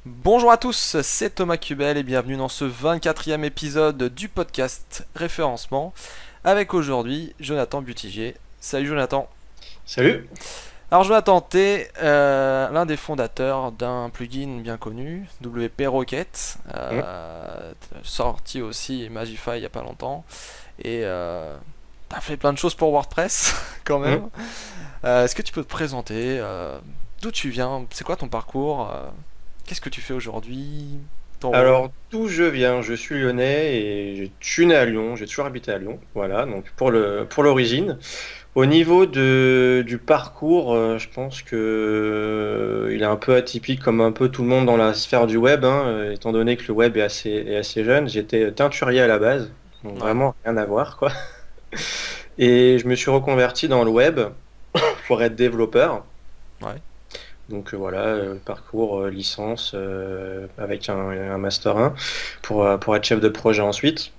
Bonjour à tous, c'est Thomas Cubel et bienvenue dans ce 24e épisode du podcast Référencement avec aujourd'hui Jonathan Butigier. Salut Jonathan. Salut. Alors Jonathan, t'es l'un des fondateurs d'un plugin bien connu, WP Rocket, Mm. sorti aussi Magify il y a pas longtemps et t'as fait plein de choses pour WordPress quand Mm. même. Est-ce que tu peux te présenter d'où tu viens, c'est quoi ton parcours, qu'est-ce que tu fais aujourd'hui, ton rôle? Alors, d'où je viens? Je suis lyonnais et je suis né à Lyon. J'ai toujours habité à Lyon. Voilà, donc pour l'origine. Au niveau du parcours, je pense que il est un peu atypique comme un peu tout le monde dans la sphère du web, hein, étant donné que le web est assez jeune. J'étais teinturier à la base, donc Ouais, vraiment rien à voir, quoi. Et je me suis reconverti dans le web pour être développeur. ouais. Donc voilà, parcours licence avec un Master 1 pour être chef de projet ensuite.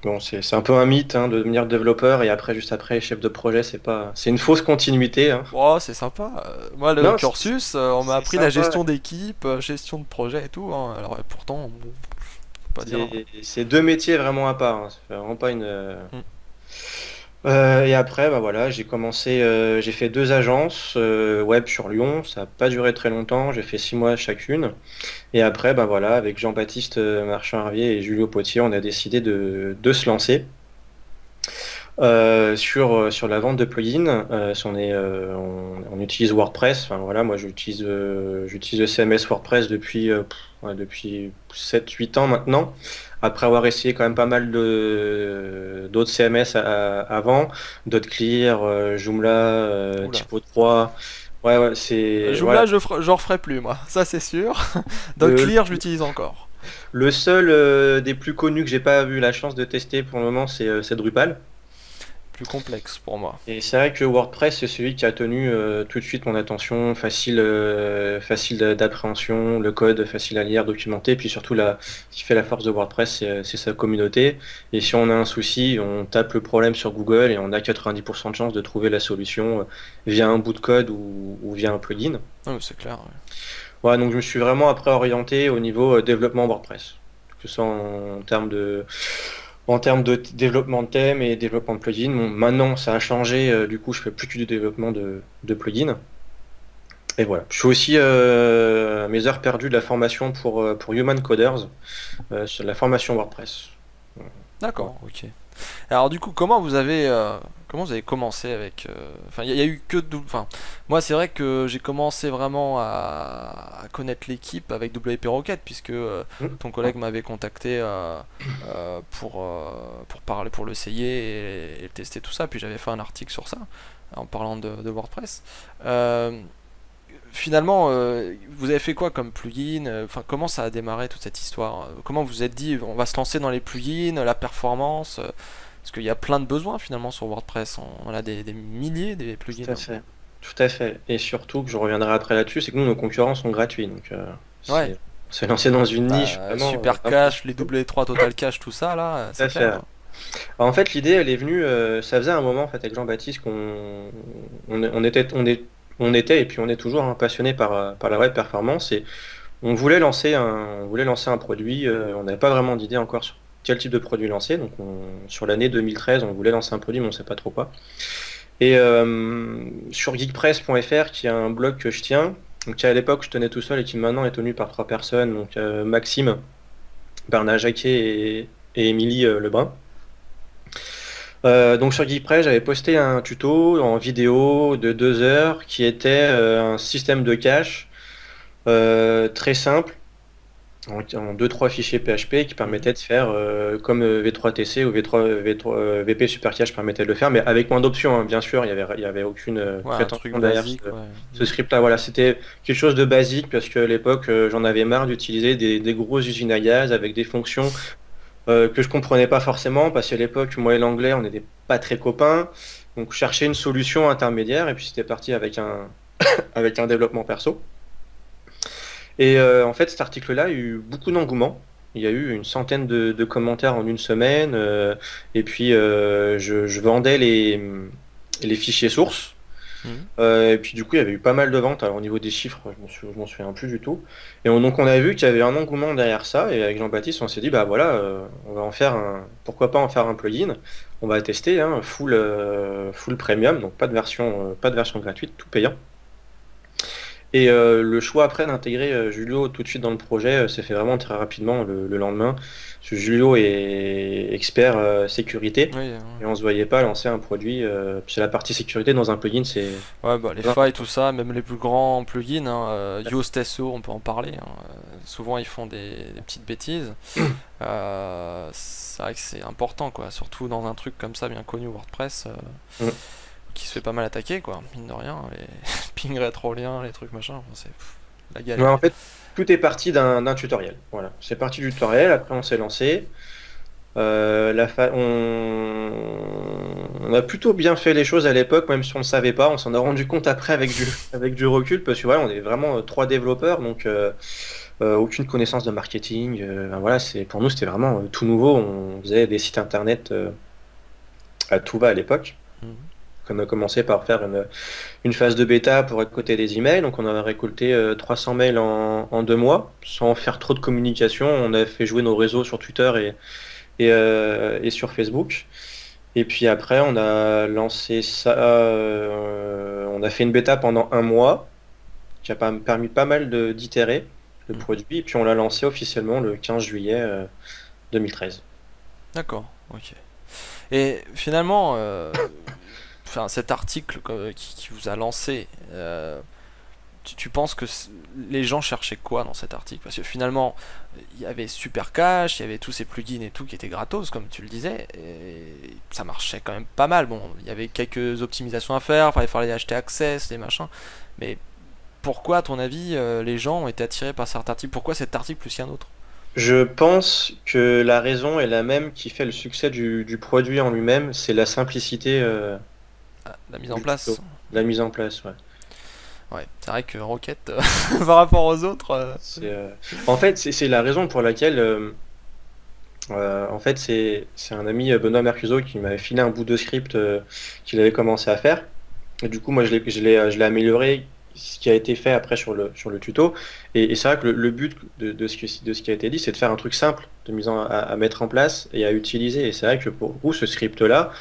Bon, c'est un peu un mythe hein, de devenir développeur et après, juste après, chef de projet, c'est une fausse continuité, hein. Oh, c'est sympa. Moi, le Non, cursus, on m'a c'est appris la sympa. gestion d'équipe, gestion de projet et tout, hein. Alors, et pourtant, bon, faut pas dire, hein. C'est deux métiers vraiment à part, hein. C'est vraiment pas une. Hmm. Et après, bah voilà, j'ai fait deux agences web sur Lyon. Ça n'a pas duré très longtemps. J'ai fait 6 mois chacune. Et après, bah voilà, avec Jean-Baptiste Marchand-Hervier et Julio Potier, on a décidé de se lancer sur la vente de plugins. On utilise WordPress. Enfin, voilà, moi, j'utilise le CMS WordPress depuis 7 8 ans maintenant. Après avoir essayé quand même pas mal d'autres CMS avant, DotClear, Joomla, Oula. Typo 3. Ouais, ouais, c'est voilà. Joomla, j'en referai plus, moi. Ça, c'est sûr. Le, Clear, je l'utilise encore. le seul des plus connus que j'ai pas eu la chance de tester pour le moment, c'est Drupal. Plus complexe pour moi. Et c'est vrai que WordPress, c'est celui qui a tenu tout de suite mon attention, facile d'appréhension, le code facile à lire, documenté, puis surtout ce qui fait la force de WordPress, c'est sa communauté. Et si on a un souci, on tape le problème sur Google et on a 90% de chances de trouver la solution via un bout de code ou via un plugin. Non, mais c'est clair, ouais. Voilà, donc je me suis vraiment après orienté au niveau développement WordPress, que ce soit en termes de développement de thème et développement de plugin. Bon, maintenant, ça a changé. Du coup, je fais plus que du développement de plugins. Et voilà. Je fais aussi mes heures perdues de la formation pour Human Coders, sur la formation WordPress. Voilà. D'accord, ok. Alors du coup, comment vous avez commencé avec enfin, il y a eu que enfin, moi c'est vrai que j'ai commencé vraiment à connaître l'équipe avec WP Rocket puisque Hmm. ton collègue m'avait contacté pour parler, pour l'essayer et tester tout ça. Puis j'avais fait un article sur ça en parlant de WordPress. Euh, Finalement, vous avez fait quoi comme plugin? Enfin, comment ça a démarré toute cette histoire? Comment vous vous êtes dit, on va se lancer dans les plugins, la performance? Parce qu'il y a plein de besoins finalement sur WordPress. On a des milliers des Tout plugins. à fait. Tout à fait. Et surtout, que je reviendrai après là-dessus, c'est que nous, nos concurrents sont gratuits. Donc, Ouais. on s'est lancé dans une niche Bah, vraiment, Super vraiment. Cache, les W3 Total Cache, tout ça là, Tout c'est à fait. clair. Alors, en fait, l'idée, elle est venue, ça faisait un moment, en fait, avec Jean-Baptiste, on était, et puis on est toujours hein, passionné par la web performance, et on voulait lancer un produit, on n'avait pas vraiment d'idée encore sur quel type de produit lancer, donc sur l'année 2013, on voulait lancer un produit, mais on ne sait pas trop quoi. Et sur geekpress.fr, qui est un blog que je tiens, donc qui à l'époque je tenais tout seul et qui maintenant est tenu par 3 personnes, donc Maxime, Bernard Jacquet et Émilie Lebrun. Donc sur Geekpress, j'avais posté un tuto en vidéo de 2 heures qui était un système de cache très simple en 2-3 fichiers PHP qui Mhm. permettait de faire comme V3TC ou VP Super Cache permettait de le faire, mais avec moins d'options, hein. Bien sûr, il y avait aucune Ouais, un truc prétention derrière ce, basique, ouais. ce script-là. Voilà, c'était quelque chose de basique parce qu'à l'époque, j'en avais marre d'utiliser des grosses usines à gaz avec des fonctions que je comprenais pas forcément parce qu'à l'époque, moi et l'anglais, on n'était pas très copains. Donc, je cherchais une solution intermédiaire et puis c'était parti avec un développement perso. Et en fait, cet article-là a eu beaucoup d'engouement. Il y a eu une centaine de commentaires en une semaine. Et puis, je vendais les fichiers sources. Mhm. Et puis du coup, il y avait eu pas mal de ventes. Alors au niveau des chiffres, je m'en souviens plus du tout. Donc on a vu qu'il y avait un engouement derrière ça. Et avec Jean-Baptiste, on s'est dit, bah voilà, on va en faire un. Pourquoi pas en faire un plugin? On va tester, hein, full premium, donc pas de version gratuite, tout payant. Et le choix après d'intégrer Julio tout de suite dans le projet s'est fait vraiment très rapidement le lendemain. Parce que Julio est expert sécurité Oui, et on se voyait pas lancer un produit. Puis la partie sécurité dans un plugin, c'est ouais, bah, les très failles, tout important. ça, même les plus grands plugins, hein, Yoast SEO, on peut en parler, hein. Souvent, ils font des petites bêtises. C'est vrai que c'est important, quoi. Surtout dans un truc comme ça, bien connu, WordPress, Mm. qui se fait pas mal attaquer, quoi. Mine de rien, les ping rétro-liens, les trucs machin, c'est la Ouais, galère. en fait, tout est parti d'un tutoriel. Voilà, c'est parti du tutoriel. Après, on s'est lancé. On a plutôt bien fait les choses à l'époque, même si on ne savait pas. On s'en a rendu compte après avec du recul, parce que voilà, on est vraiment trois développeurs, donc aucune connaissance de marketing. Ben voilà, pour nous, c'était vraiment tout nouveau. On faisait des sites internet à tout va à l'époque. Mhm. On a commencé par faire une phase de bêta pour récolter des emails. Donc on a récolté 300 mails en 2 mois, sans faire trop de communication. On a fait jouer nos réseaux sur Twitter et sur Facebook. Et puis après, on a lancé ça. On a fait une bêta pendant 1 mois, qui a permis pas mal d'itérer le Mhm. produit. Et puis on l'a lancé officiellement le 15 juillet 2013. D'accord, ok. Et finalement, enfin, cet article qui vous a lancé, tu penses que les gens cherchaient quoi dans cet article? Parce que finalement, il y avait Super Cache, il y avait tous ces plugins et tout qui étaient gratos, comme tu le disais, et ça marchait quand même pas mal. Bon, il y avait quelques optimisations à faire, il fallait faire les HT Access, les machins, mais pourquoi, à ton avis, les gens ont été attirés par cet article? Pourquoi cet article plus qu'un autre? Je pense que la raison est la même qui fait le succès du produit en lui-même, c'est la simplicité Ah, la mise en du tuto, place. la mise en place. Ouais. Ouais, c'est vrai que Rocket, par rapport aux autres, En fait, c'est la raison pour laquelle, en fait, c'est un ami Benoît Mercuzot qui m'avait filé un bout de script qu'il avait commencé à faire. Et du coup, moi, je l'ai amélioré, ce qui a été fait après sur le tuto. Et c'est vrai que le but de ce qui a été dit, c'est de faire un truc simple à mettre en place et à utiliser. Et c'est vrai que pour vous, ce script-là,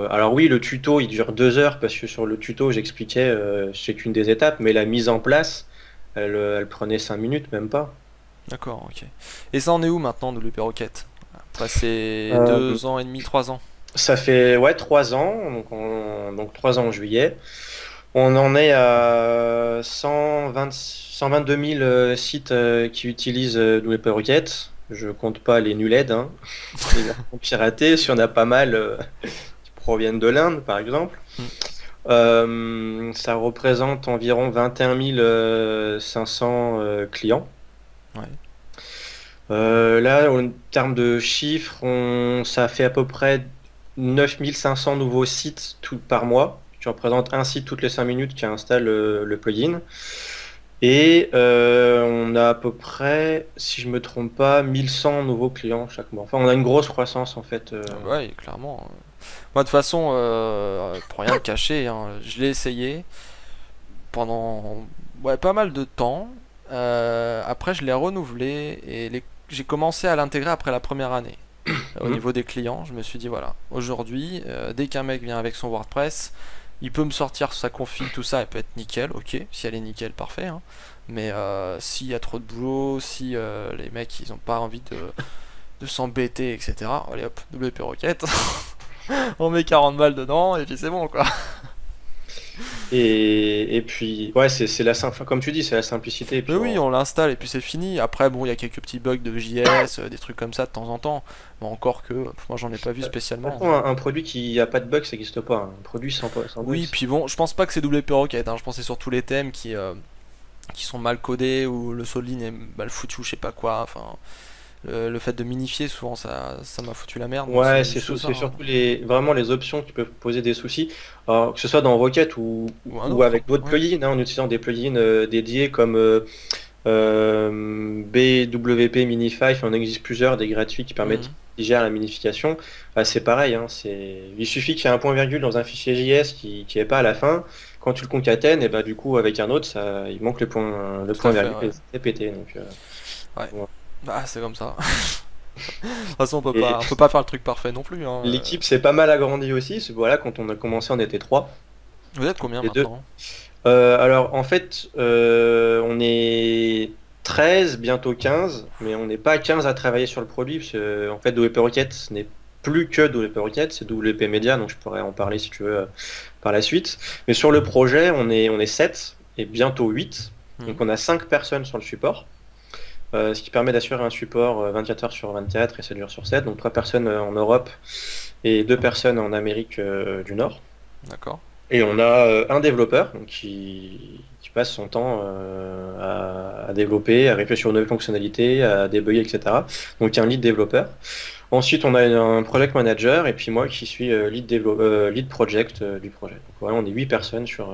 alors oui, le tuto, il dure 2 heures parce que sur le tuto, j'expliquais chacune des étapes, mais la mise en place, elle prenait 5 minutes, même pas. d'accord, ok. Et ça en est où maintenant, WP Rocket? Après ces Euh, 2 ans et demi, 3 ans. Ça fait ouais 3 ans, donc 3 ans en juillet. On en est à 122 000 sites qui utilisent WP Rocket. Je compte pas les nulleds, hein, les versions piratées, si on a pas mal qui proviennent de l'Inde, par exemple. Hmm. Ça représente environ 21 500 clients. Ouais. Là, en termes de chiffres, ça fait à peu près 9500 nouveaux sites par mois, qui représentent un site toutes les 5 minutes qui installe le plugin. Et on a à peu près, si je me trompe pas, 1100 nouveaux clients chaque mois. Enfin, on a une grosse croissance en fait. Ah bah ouais, clairement. Moi, de toute façon, pour rien te cacher, hein, je l'ai essayé pendant ouais, pas mal de temps. Après, je l'ai renouvelé et j'ai commencé à l'intégrer après la première année. Au Mhm. niveau des clients, je me suis dit voilà, aujourd'hui, dès qu'un mec vient avec son WordPress, il peut me sortir sa config, tout ça, elle peut être nickel, ok, si elle est nickel, parfait, hein. Mais s'il y a trop de boulot, si les mecs ils ont pas envie de s'embêter, etc., allez hop, WP Rocket, on met 40 balles dedans et puis c'est bon quoi. Et puis, ouais, c'est enfin, comme tu dis, c'est la simplicité. Et Mais puis, oui, on l'installe et puis c'est fini. Après, bon, il y a quelques petits bugs de JS, des trucs comme ça de temps en temps. Mais encore que, moi j'en ai pas vu de toute spécialement. façon, un produit qui a pas de bug, ça n'existe pas, hein. Un produit sans bug. Oui, puis bon, je pense pas que c'est WP Rocket, hein. Je pensais sur tous les thèmes qui sont mal codés ou le solin est mal foutu ou je sais pas quoi. Enfin, le fait de minifier, souvent ça m'a foutu la merde, donc Ouais, c'est juste ça, c'est hein. surtout vraiment les options qui peuvent poser des soucis. Alors, que ce soit dans Rocket Ou un ou autre, avec d'autres ouais. plugins, hein, en utilisant des plugins dédiés comme BWP Minify, enfin, on existe plusieurs des gratuits qui permettent Mhm. qui gèrent la minification. Bah, c'est pareil, hein, il suffit qu'il y ait un point virgule dans un fichier JS qui est pas à la fin. Quand tu le concatènes, et bah, du coup avec un autre, il manque le Tout point à fait, virgule ouais. et c'est pété. Donc, Ouais. voilà. Bah, c'est comme ça. De toute façon, Et on peut pas faire le truc parfait non plus, hein. l'équipe s'est pas mal agrandie aussi. Voilà, quand on a commencé, on était trois. Vous êtes combien Les deux. maintenant? Alors en fait, on est 13 bientôt 15 mais on n'est pas 15 à travailler sur le produit, parce que en fait WP Rocket ce n'est plus que WP Rocket, c'est WP Media, donc je pourrais en parler si tu veux par la suite. Mais sur le projet, on est 7 et bientôt 8, donc Mhm. on a 5 personnes sur le support, ce qui permet d'assurer un support 24 heures sur 24 et 7 jours sur 7, donc 3 personnes en Europe et 2 personnes en Amérique du Nord. D'accord. Et on a un développeur donc, qui passe son temps à développer, à réfléchir aux nouvelles fonctionnalités, à débugger, etc. Donc il y a un lead développeur. Ensuite, on a un project manager et puis moi qui suis lead project du projet. Donc voilà, on est 8 personnes sur.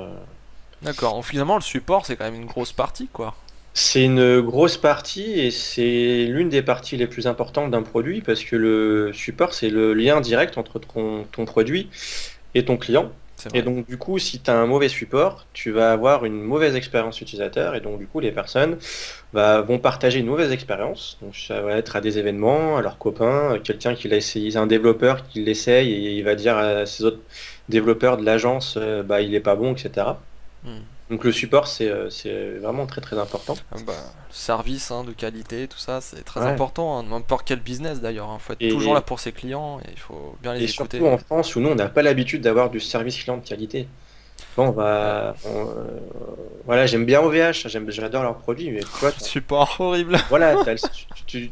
D'accord. Donc, finalement, le support, c'est quand même une grosse partie, quoi. C'est une grosse partie et c'est l'une des parties les plus importantes d'un produit parce que le support, c'est le lien direct entre ton produit et ton client. C'est Et vrai. donc, du coup, si tu as un mauvais support, tu vas avoir une mauvaise expérience utilisateur. Et donc, du coup, les personnes vont partager une mauvaise expérience. Donc, ça va être à des événements, à leurs copains, quelqu'un qui l'a essayé, un développeur qui l'essaye et il va dire à ses autres développeurs de l'agence, bah, il est pas bon, etc. Hmm. Donc, le support, c'est vraiment très, très important. Ah bah, service, hein, de qualité, tout ça, c'est très Ouais. important, hein, n'importe quel business d'ailleurs. Il faut être toujours là Et, pour ses clients et il faut bien et les surtout écouter. en France où nous, on n'a pas l'habitude d'avoir du service client de qualité. Bon, Ouais. voilà, j'aime bien OVH, j'adore leurs produits, mais tu vois, Support horrible. voilà,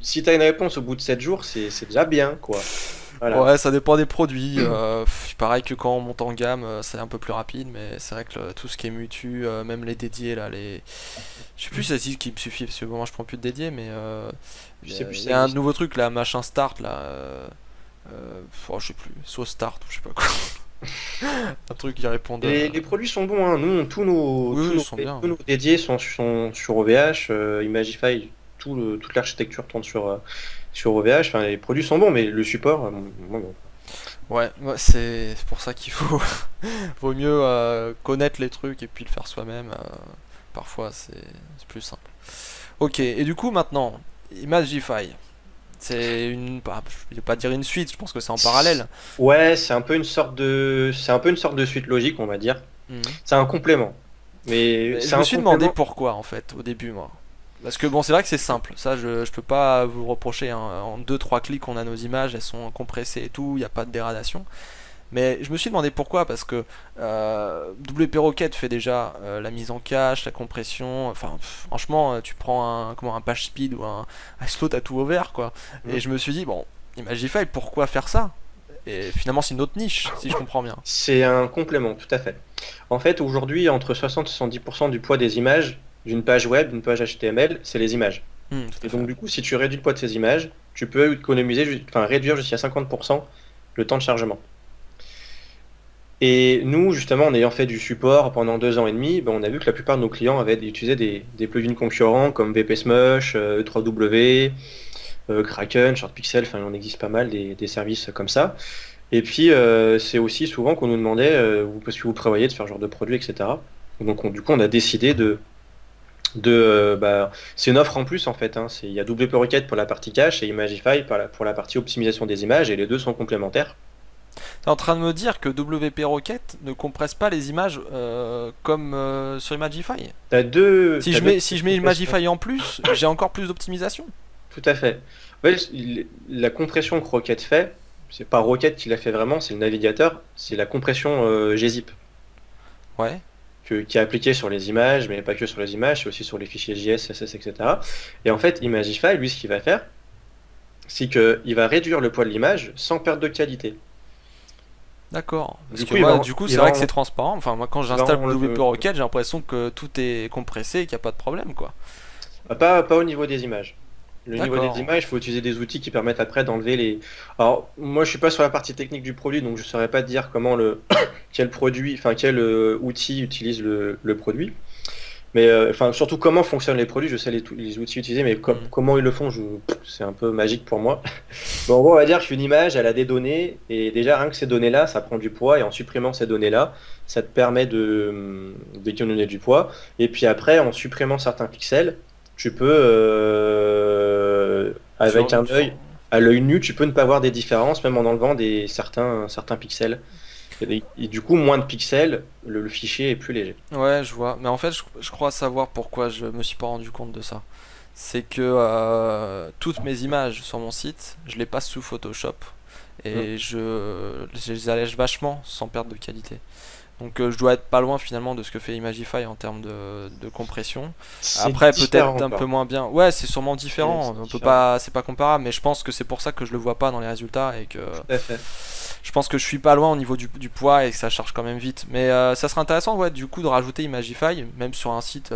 si tu as une réponse au bout de 7 jours, c'est déjà bien, quoi. Voilà. Ouais, ça dépend des produits. Pareil que quand on monte en gamme, c'est un peu plus rapide, mais c'est vrai que tout ce qui est mutu, même les dédiés là, je sais plus si c'est qui me suffit parce que bon, moi je prends plus de dédiés, mais Je sais plus si il ça y a un existe. nouveau truc là, machin start là, oh, je sais plus, sauce start ou je sais pas quoi, un truc qui répond Et les produits sont bons, hein. Nous, Oui, oui, ils sont bien. tous nos dédiés sont sur OVH, Imagify, toute l'architecture tourne sur OVH. Enfin, les produits sont bons, mais le support, bon. Ouais, ouais, c'est pour ça qu'il faut vaut mieux connaître les trucs et puis le faire soi-même. Parfois, c'est plus simple. Ok, et du coup maintenant, Imagify, je vais pas dire une suite, je pense que c'est en parallèle. Ouais, c'est un peu une sorte de suite logique, on va dire. Mhm. C'est un complément, mais Mais c'est je me un suis demandé complément. pourquoi en fait au début moi. Parce que bon, c'est vrai que c'est simple, ça je peux pas vous le reprocher, hein. En deux trois clics on a nos images, elles sont compressées et tout, il n'y a pas de dégradation. Mais je me suis demandé pourquoi, parce que WP Rocket fait déjà la mise en cache, la compression, enfin franchement tu prends un page speed ou un slot à tout ouvert quoi. Et je me suis dit bon, Imagify pourquoi faire ça? Et finalement c'est une autre niche si je comprends bien. C'est un complément, tout à fait. En fait, aujourd'hui, entre 60 et 70% du poids des images d'une page web, d'une page HTML, c'est les images. Tout Et à fait. donc, du coup, si tu réduis le poids de ces images, tu peux économiser, enfin, réduire jusqu'à 50% le temps de chargement. Et nous, justement, en ayant fait du support pendant 2 ans et demi, ben, on a vu que la plupart de nos clients avaient utilisé des plugins concurrents comme VP Smush, E3W, Kraken, ShortPixel, enfin, il en existe pas mal des services comme ça. Et puis, c'est aussi souvent qu'on nous demandait, parce que vous prévoyez de faire ce genre de produit, etc. Donc, du coup, on a décidé bah, c'est une offre en plus en fait, hein. Il y a WP Rocket pour la partie cache et Imagify pour la partie optimisation des images et les deux sont complémentaires. T'es en train de me dire que WP Rocket ne compresse pas les images comme sur Imagify? T'as deux Si je mets compressions. Imagify en plus, j'ai encore plus d'optimisation. Tout à fait. Ouais, la compression que Rocket fait, c'est pas Rocket qui l'a fait vraiment, c'est le navigateur, c'est la compression gzip Ouais. qui est appliquée sur les images, mais pas que sur les images, c'est aussi sur les fichiers JS, CSS, etc. Et cetera. Et en fait, Imagify, lui, ce qu'il va faire, c'est qu'il va réduire le poids de l'image sans perte de qualité. D'accord. Parce Du que coup, moi, du coup, il c'est va, vrai que c'est transparent. Enfin, moi, quand il va j'installe WP Rocket, j'ai l'impression que tout est compressé et qu'il n'y a pas de problème, quoi. pas au niveau des images. Le niveau des D'accord. images, il faut utiliser des outils qui permettent après d'enlever les. Alors, moi, je suis pas sur la partie technique du produit, donc je saurais pas te dire comment quel produit, enfin quel outil utilise le produit. Mais enfin, surtout comment fonctionnent les produits, je sais les outils utilisés, mais Hmm. comment ils le font, c'est un peu magique pour moi. Bon, en gros, on va dire qu'une image, elle a des données, et déjà, rien que ces données-là, ça prend du poids, et en supprimant ces données-là, ça te permet d'économiser du poids. Et puis après, en supprimant certains pixels, tu peux, avec un œil, à l'œil nu, tu peux ne pas voir des différences, même en enlevant certains pixels. Et du coup, moins de pixels, le fichier est plus léger. Ouais, je vois. Mais en fait, je crois savoir pourquoi je me suis pas rendu compte de ça. C'est que toutes mes images sur mon site, je les passe sous Photoshop Hmm. et je les allège vachement sans perte de qualité. Donc je dois être pas loin finalement de ce que fait Imagify en termes de compression. C'est Après différent peut-être un peu encore. moins bien. Ouais, c'est sûrement C'est différent. On peut différent. pas, c'est pas comparable, mais je pense que c'est pour ça que je le vois pas dans les résultats et que Tout à fait. je pense que je suis pas loin au niveau du poids et que ça charge quand même vite. Mais ça serait intéressant, ouais, du coup, de rajouter Imagify, même sur un site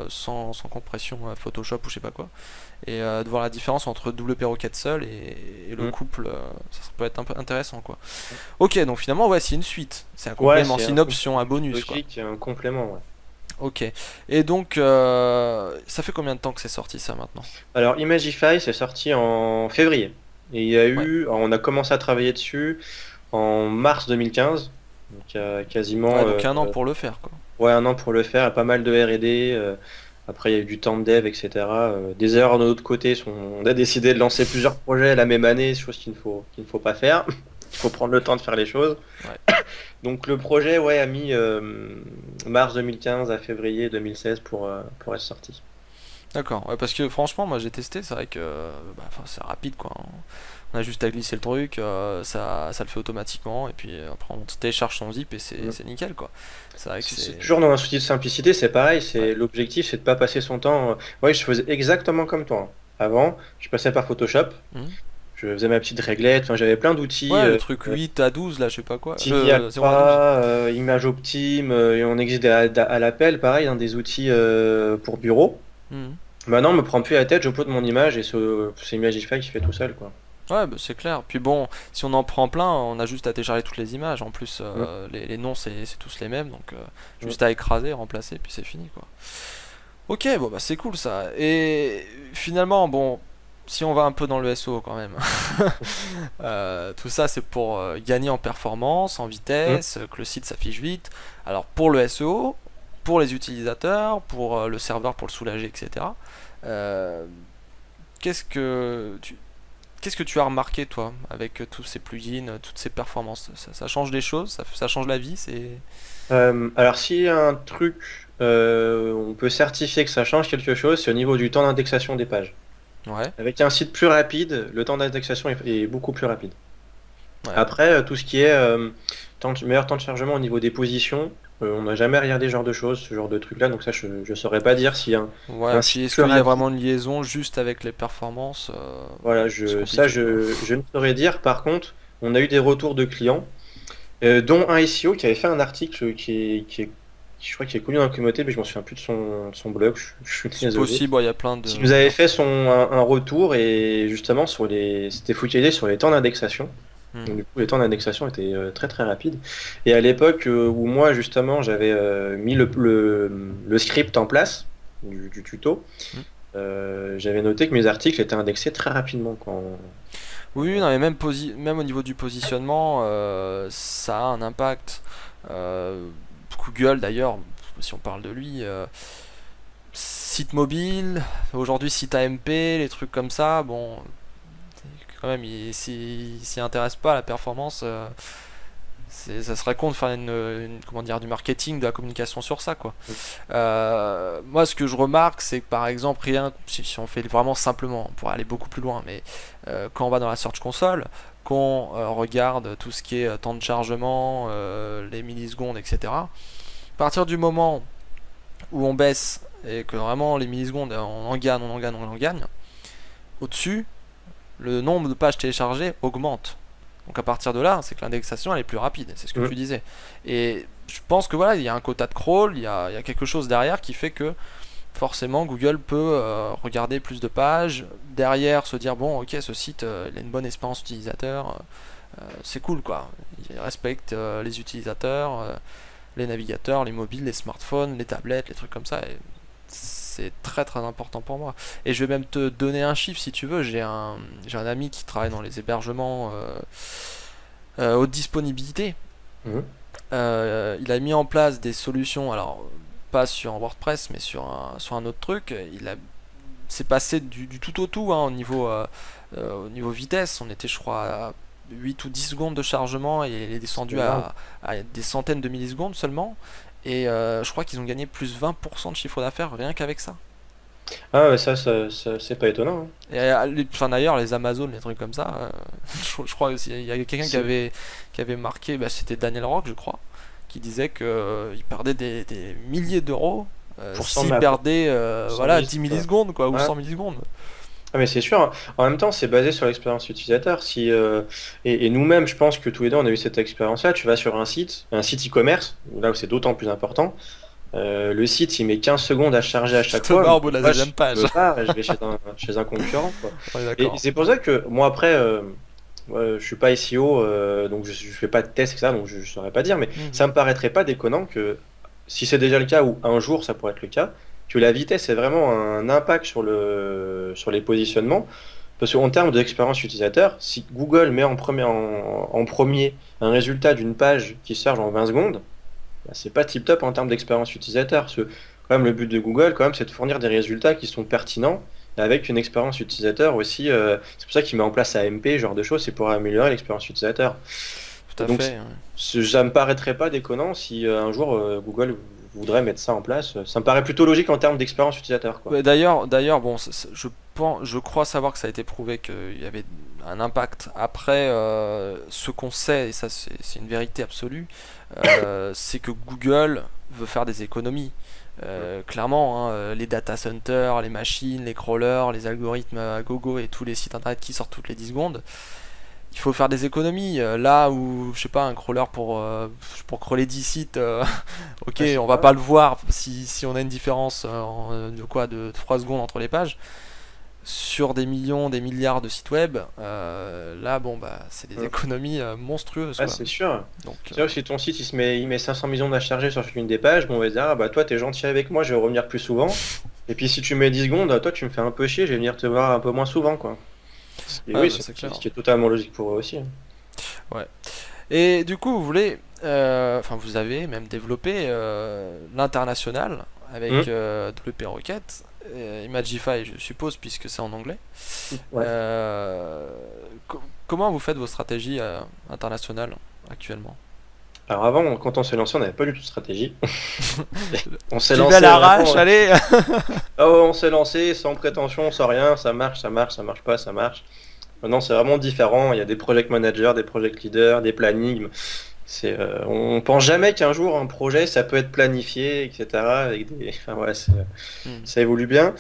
sans compression Photoshop ou je sais pas quoi, et de voir la différence entre WP Rocket seul et le Hmm. couple. Ça peut être un peu intéressant, quoi. Ok, donc finalement, ouais, c'est une suite, c'est un Ouais, complément, c'est c'est un une option, un complément bonus, quoi. logique, un complément, ouais. Ok. Et donc, ça fait combien de temps que c'est sorti ça maintenant? Alors, Imagify, c'est sorti en février. Et il y a Ouais. eu, on a commencé à travailler dessus en mars 2015. Donc, il y a quasiment Ouais, donc un an pour le faire, quoi. ouais, un an pour le faire, pas mal de R&D. Après, il y a eu du temps de dev, etc. Des erreurs de notre côté. On a décidé de lancer plusieurs projets la même année, chose qu'il ne faut pas faire. Il faut prendre le temps de faire les choses. Ouais. Donc le projet, ouais, a mis mars 2015 à février 2016 pour être sorti. D'accord, ouais, parce que franchement, moi j'ai testé, c'est vrai que bah, enfin, c'est rapide quoi. On a juste à glisser le truc, ça le fait automatiquement, et puis après on télécharge son zip et Mm. c'est nickel quoi. C'est vrai que C'est c'est. toujours dans un souci de simplicité, c'est pareil. Ouais. C'est l'objectif, c'est de pas passer son temps. Ouais, je faisais exactement comme toi, hein. Avant, je passais par Photoshop, Mhm. je faisais ma petite réglette. Enfin, j'avais plein d'outils. Ouais, le truc 8 à 12 là, je sais pas quoi. Tiny Zéro à 12. Alpha, Image Optime, et on existe à l'appel, pareil, hein, des outils pour bureau. Mhm. Maintenant, on me prend plus la tête, j'upload mon image et c'est Imagify qui fait tout seul, quoi. Ouais, bah, c'est clair. Puis bon, si on en prend plein, on a juste à télécharger toutes les images. En plus, Mm, les noms c'est tous les mêmes, donc mm. juste à écraser, remplacer, puis c'est fini quoi. Ok, bon bah c'est cool ça. Et finalement, bon, si on va un peu dans le SEO quand même, tout ça c'est pour gagner en performance, en Mm. vitesse, que le site s'affiche vite. Alors pour le SEO, pour les utilisateurs, pour le serveur pour le soulager, etc. euh, qu'est-ce que tu qu'est-ce que tu as remarqué toi avec tous ces plugins, toutes ces performances? Ça change des choses, ça change la vie, c'est. Alors, si un truc, on peut certifier que ça change quelque chose, c'est au niveau du temps d'indexation des pages. Ouais, Avec un site plus rapide, le temps d'indexation est beaucoup plus rapide. ouais. Après, tout ce qui est meilleur temps de chargement au niveau des positions, on n'a jamais regardé ce genre de choses, ce genre de truc-là, donc ça, je ne saurais pas dire si Ouais, un puis site est-ce plus qu'il y a rapide. vraiment une liaison juste avec les performances? Voilà, C'est ça, compliqué quoi. je ne saurais dire. Par contre, on a eu des retours de clients, dont un SEO qui avait fait un article je crois qu'il est connu dans la communauté, mais je m'en souviens plus de son blog, je suis C'est désolé. possible, ouais, il y a plein Qui nous avait fait d'articles. un retour et justement c'était focalisé sur les temps d'indexation. Donc, Mhm. du coup, les temps d'indexation étaient très très rapides. Et à l'époque où moi justement j'avais mis le script en place du tuto, Mhm. j'avais noté que mes articles étaient indexés très rapidement Oui, non, mais même, même au niveau du positionnement, ça a un impact. Euh, Google d'ailleurs, si on parle de lui, site mobile, aujourd'hui site AMP, les trucs comme ça, bon, quand même, il s'y intéresse pas à la performance. Ça serait con de faire comment dire, du marketing, de la communication sur ça, quoi. Moi, ce que je remarque, c'est que par exemple, rien, si on fait vraiment simplement, on pourrait aller beaucoup plus loin, mais quand on va dans la Search Console, qu'on regarde tout ce qui est temps de chargement, les millisecondes, etc. À partir du moment où on baisse et que vraiment les millisecondes, on en gagne, au-dessus, le nombre de pages téléchargées augmente. Donc à partir de là, c'est que l'indexation elle est plus rapide, c'est ce que Mm. tu disais. Et je pense que voilà, il y a un quota de crawl, il y a quelque chose derrière qui fait que forcément Google peut regarder plus de pages, derrière se dire bon ok ce site il a une bonne expérience utilisateur, c'est cool quoi. Il respecte les utilisateurs, les navigateurs, les mobiles, les smartphones, les tablettes, les trucs comme ça. Et C'est très très important pour moi. Et je vais même te donner un chiffre si tu veux. J'ai un ami qui travaille dans les hébergements haute disponibilité. Mhm. Il a mis en place des solutions, alors pas sur WordPress, mais sur un autre truc. C'est passé du tout au tout hein, au niveau vitesse. On était, je crois, à 8 ou 10 secondes de chargement et il est C'est descendu énorme. à des centaines de millisecondes seulement. Et je crois qu'ils ont gagné plus 20% de chiffre d'affaires rien qu'avec ça. Ah ouais, c'est pas étonnant, hein. Et enfin, d'ailleurs, les Amazon, les trucs comme ça, je crois aussi, il y a quelqu'un C'est qui avait marqué, bah, c'était Daniel Rock, je crois, qui disait que il perdait des milliers d'euros pour 100 s'il maps, perdait 100 voilà, 10 visites, ouais. millisecondes quoi, ou Ouais. 100 millisecondes. Ah mais c'est sûr, hein. En même temps, c'est basé sur l'expérience utilisateur. Et nous-mêmes, je pense que tous les deux, on a eu cette expérience-là. Tu vas sur un site e-commerce, là où c'est d'autant plus important. Le site, il met 15 secondes à charger à Tu chaque te fois. barres au bout de la Moi, deuxième je page. me pars et je vais chez un concurrent, quoi. On est Et d'accord. c'est pour ça que moi, après, ouais, je suis pas SEO, donc je fais pas de tests, etc. Donc je saurais pas dire, mais Mhm. ça me paraîtrait pas déconnant que si c'est déjà le cas ou un jour ça pourrait être le cas, que la vitesse ait vraiment un impact sur les positionnements. Parce qu'en termes d'expérience utilisateur, si Google met en premier un résultat d'une page qui se charge en 20 secondes, bah, c'est pas tip top en termes d'expérience utilisateur. Parce que quand même le but de Google, quand même, c'est de fournir des résultats qui sont pertinents avec une expérience utilisateur aussi. C'est pour ça qu'il met en place AMP, ce genre de choses, c'est pour améliorer l'expérience utilisateur. Tout à Donc fait. Ouais. ça me paraîtrait pas déconnant si un jour Google voudrait mettre ça en place. Ça me paraît plutôt logique en termes d'expérience utilisateur, quoi. Ouais, d'ailleurs, bon, je crois savoir que ça a été prouvé qu'il y avait un impact. Après, ce qu'on sait, et ça c'est une vérité absolue, c'est que Google veut faire des économies. Clairement, hein, les data centers, les machines, les crawlers, les algorithmes à gogo et tous les sites internet qui sortent toutes les 10 secondes, il faut faire des économies. Là où, je sais pas, un crawler pour crawler 10 sites, ok, Ouais, c'est on va pas mal. pas le voir si on a une différence de 3 secondes entre les pages. Sur des millions, des milliards de sites web, là, bon, bah, c'est des Mm. économies monstrueuses, Ouais, quoi. c'est sûr. Donc, C'est sûr que si ton site il met 500 millions à charger sur chacune des pages, bon, on va se dire, ah bah toi t'es gentil avec moi, je vais revenir plus souvent. Et puis si tu mets 10 secondes, toi tu me fais un peu chier, je vais venir te voir un peu moins souvent, quoi. Et ouais, oui, bah, c'est clair. ce qui est totalement logique pour eux aussi, hein. Ouais. Et du coup, vous voulez, enfin, vous avez même développé l'international avec Hmm. WP Rocket, Imagify, je suppose, puisque c'est en anglais. Ouais. Euh, Comment vous faites vos stratégies internationales actuellement? Alors avant, quand on s'est lancé, on n'avait pas du tout de stratégie. On s'est J'y vais à lancé l'arrache, vraiment. allez! On s'est lancé sans prétention, sans rien, ça marche, ça marche, ça marche pas, ça marche. Maintenant, c'est vraiment différent. Il y a des project managers, des project leaders, des plannings. On pense jamais qu'un jour un projet ça peut être planifié, etc. Enfin, ouais, Hmm. ça évolue bien.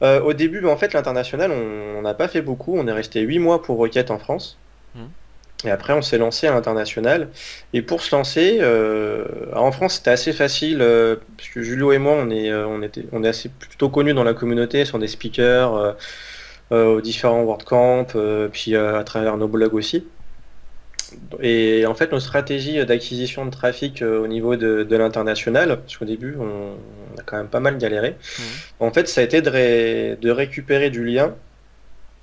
Au début, en fait, l'international, on n'a pas fait beaucoup. On est resté 8 mois pour Rocket en France. Hmm. Et après, on s'est lancé à l'international. Et pour se lancer, en France, c'était assez facile, parce que Julio et moi, on est assez plutôt connus dans la communauté, sur des speakers, aux différents WordCamp, puis à travers nos blogs aussi. Et en fait, nos stratégies d'acquisition de trafic au niveau de l'international, parce qu'au début, on a quand même pas mal galéré. Hmm. En fait, ça a été de récupérer du lien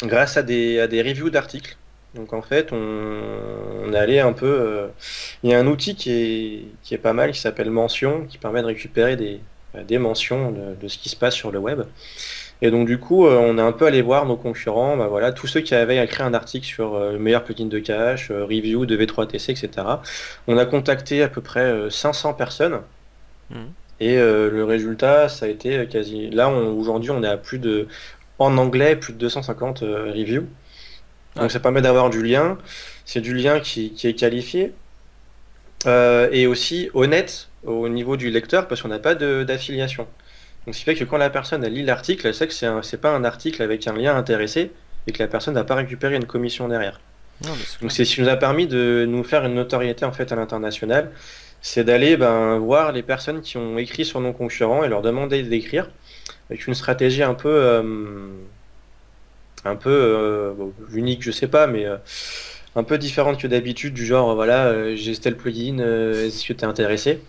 grâce à des reviews d'articles. Donc en fait, on est allé un peu. Il y a un outil qui est pas mal, qui s'appelle Mention, qui permet de récupérer des mentions de ce qui se passe sur le web. Et donc du coup, on est un peu allé voir nos concurrents, bah voilà, tous ceux qui avaient écrit un article sur le meilleur plugin de cache, review de V3TC, etc. On a contacté à peu près 500 personnes. Hmm. Et le résultat, ça a été quasi. Là, aujourd'hui, on est à en anglais, plus de 250 reviews. Ouais. Donc ça permet d'avoir du lien. C'est du lien qui est qualifié et aussi honnête au niveau du lecteur parce qu'on n'a pas d'affiliation. Donc ce qui fait que quand la personne elle lit l'article, elle sait que c'est pas un article avec un lien intéressé et que la personne n'a pas récupéré une commission derrière. Non, mais c'est Donc clair. c'est ce qui nous a permis de nous faire une notoriété en fait à l'international. C'est d'aller voir les personnes qui ont écrit sur nos concurrents et leur demander d'écrire avec une stratégie un peu bon, unique, je sais pas, mais un peu différente que d'habitude, du genre, voilà, j'ai tel plugin, est-ce que tu es intéressé?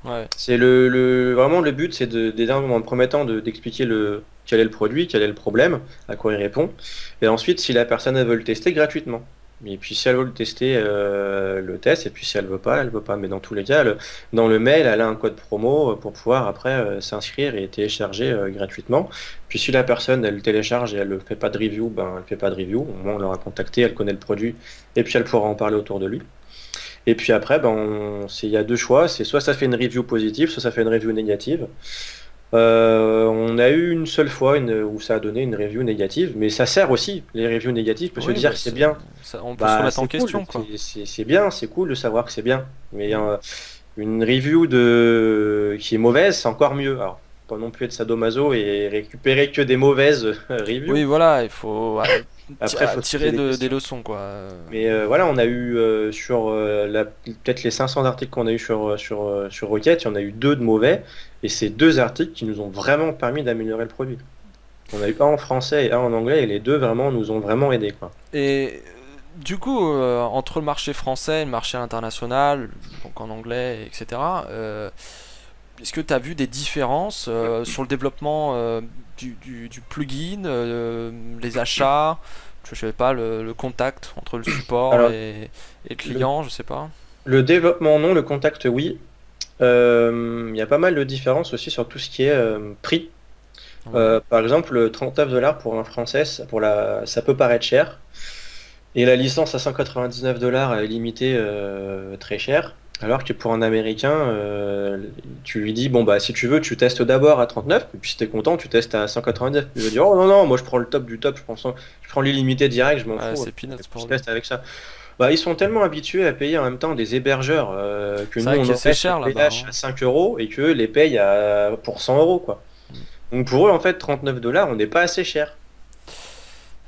Ouais. C'est vraiment le but, c'est déjà dans un premier temps d'expliquer quel est le produit, quel est le problème, à quoi il répond. Et ensuite, si la personne elle veut le tester gratuitement. Et puis si elle veut le tester, le test. Et puis si elle veut pas, elle veut pas. Mais dans tous les cas, dans le mail, elle a un code promo pour pouvoir après s'inscrire et télécharger gratuitement. Puis si la personne elle télécharge et elle ne fait pas de review, ben elle fait pas de review. Au moins on l'aura contacté, elle connaît le produit et puis elle pourra en parler autour de lui. Et puis après, ben, il y a deux choix, c'est soit ça fait une review positive, soit ça fait une review négative. On a eu une seule fois où ça a donné une review négative, mais ça sert aussi, les reviews négatives, peut se Oui, dire bah, que c'est bien. on peut se Bah, remettre en c'est cool, question, quoi. c'est bien, c'est cool de savoir que c'est bien. Mais Mm. une review qui est mauvaise, c'est encore mieux. Alors, pas non plus être sadomaso et récupérer que des mauvaises Oui, reviews. voilà, il faut Après, il faut se poser tirer des des questions. leçons, quoi. Mais voilà, on a eu peut-être les 500 articles qu'on a eu sur Rocket, il y en a eu deux de mauvais, et c'est deux articles qui nous ont vraiment permis d'améliorer le produit. On a eu un en français et un en anglais, et les deux vraiment nous ont vraiment aidés, quoi. Et du coup, entre le marché français et le marché international, donc en anglais, etc., est-ce que tu as vu des différences sur le développement du plugin, les achats, je sais pas, le contact entre le support Alors, et le le, client, je sais pas. le développement non, le contact oui. Il y a pas mal de différences aussi sur tout ce qui est prix. Ouais. Par exemple, 39 $ pour un français, ça peut paraître cher. Et la licence à 199 $ elle est limitée très cher. Alors que pour un Américain, tu lui dis, bon bah si tu veux, tu testes d'abord à 39, et puis si t'es content, tu testes à 199. Il va dire, oh non, non, moi je prends le top du top, je prends l'illimité direct, je m'en Ouais, fous, c'est peanuts je pour lui. teste avec ça. Bah, ils sont tellement habitués à payer en même temps des hébergeurs que C'est nous vrai on que c'est encaisse le cher là-bas, péage hein. à 5 euros et qu'eux les payent pour 100 euros quoi. Mm. Donc pour eux en fait 39 $ on n'est pas assez cher.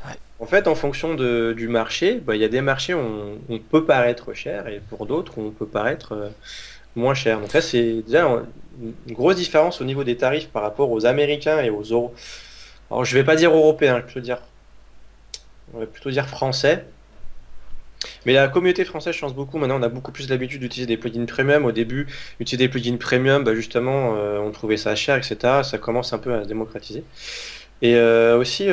Ouais. En fait, en fonction du marché, bah, il y a des marchés où on peut paraître cher et pour d'autres où on peut paraître moins cher. Donc ça, c'est déjà une grosse différence au niveau des tarifs par rapport aux Américains et aux euros. Alors, je vais pas dire européens, on va plutôt dire français. Mais la communauté française change beaucoup. Maintenant, on a beaucoup plus l'habitude d'utiliser des plugins premium. Au début, utiliser des plugins premium, bah, justement, on trouvait ça cher, etc. Ça commence un peu à se démocratiser. Et aussi,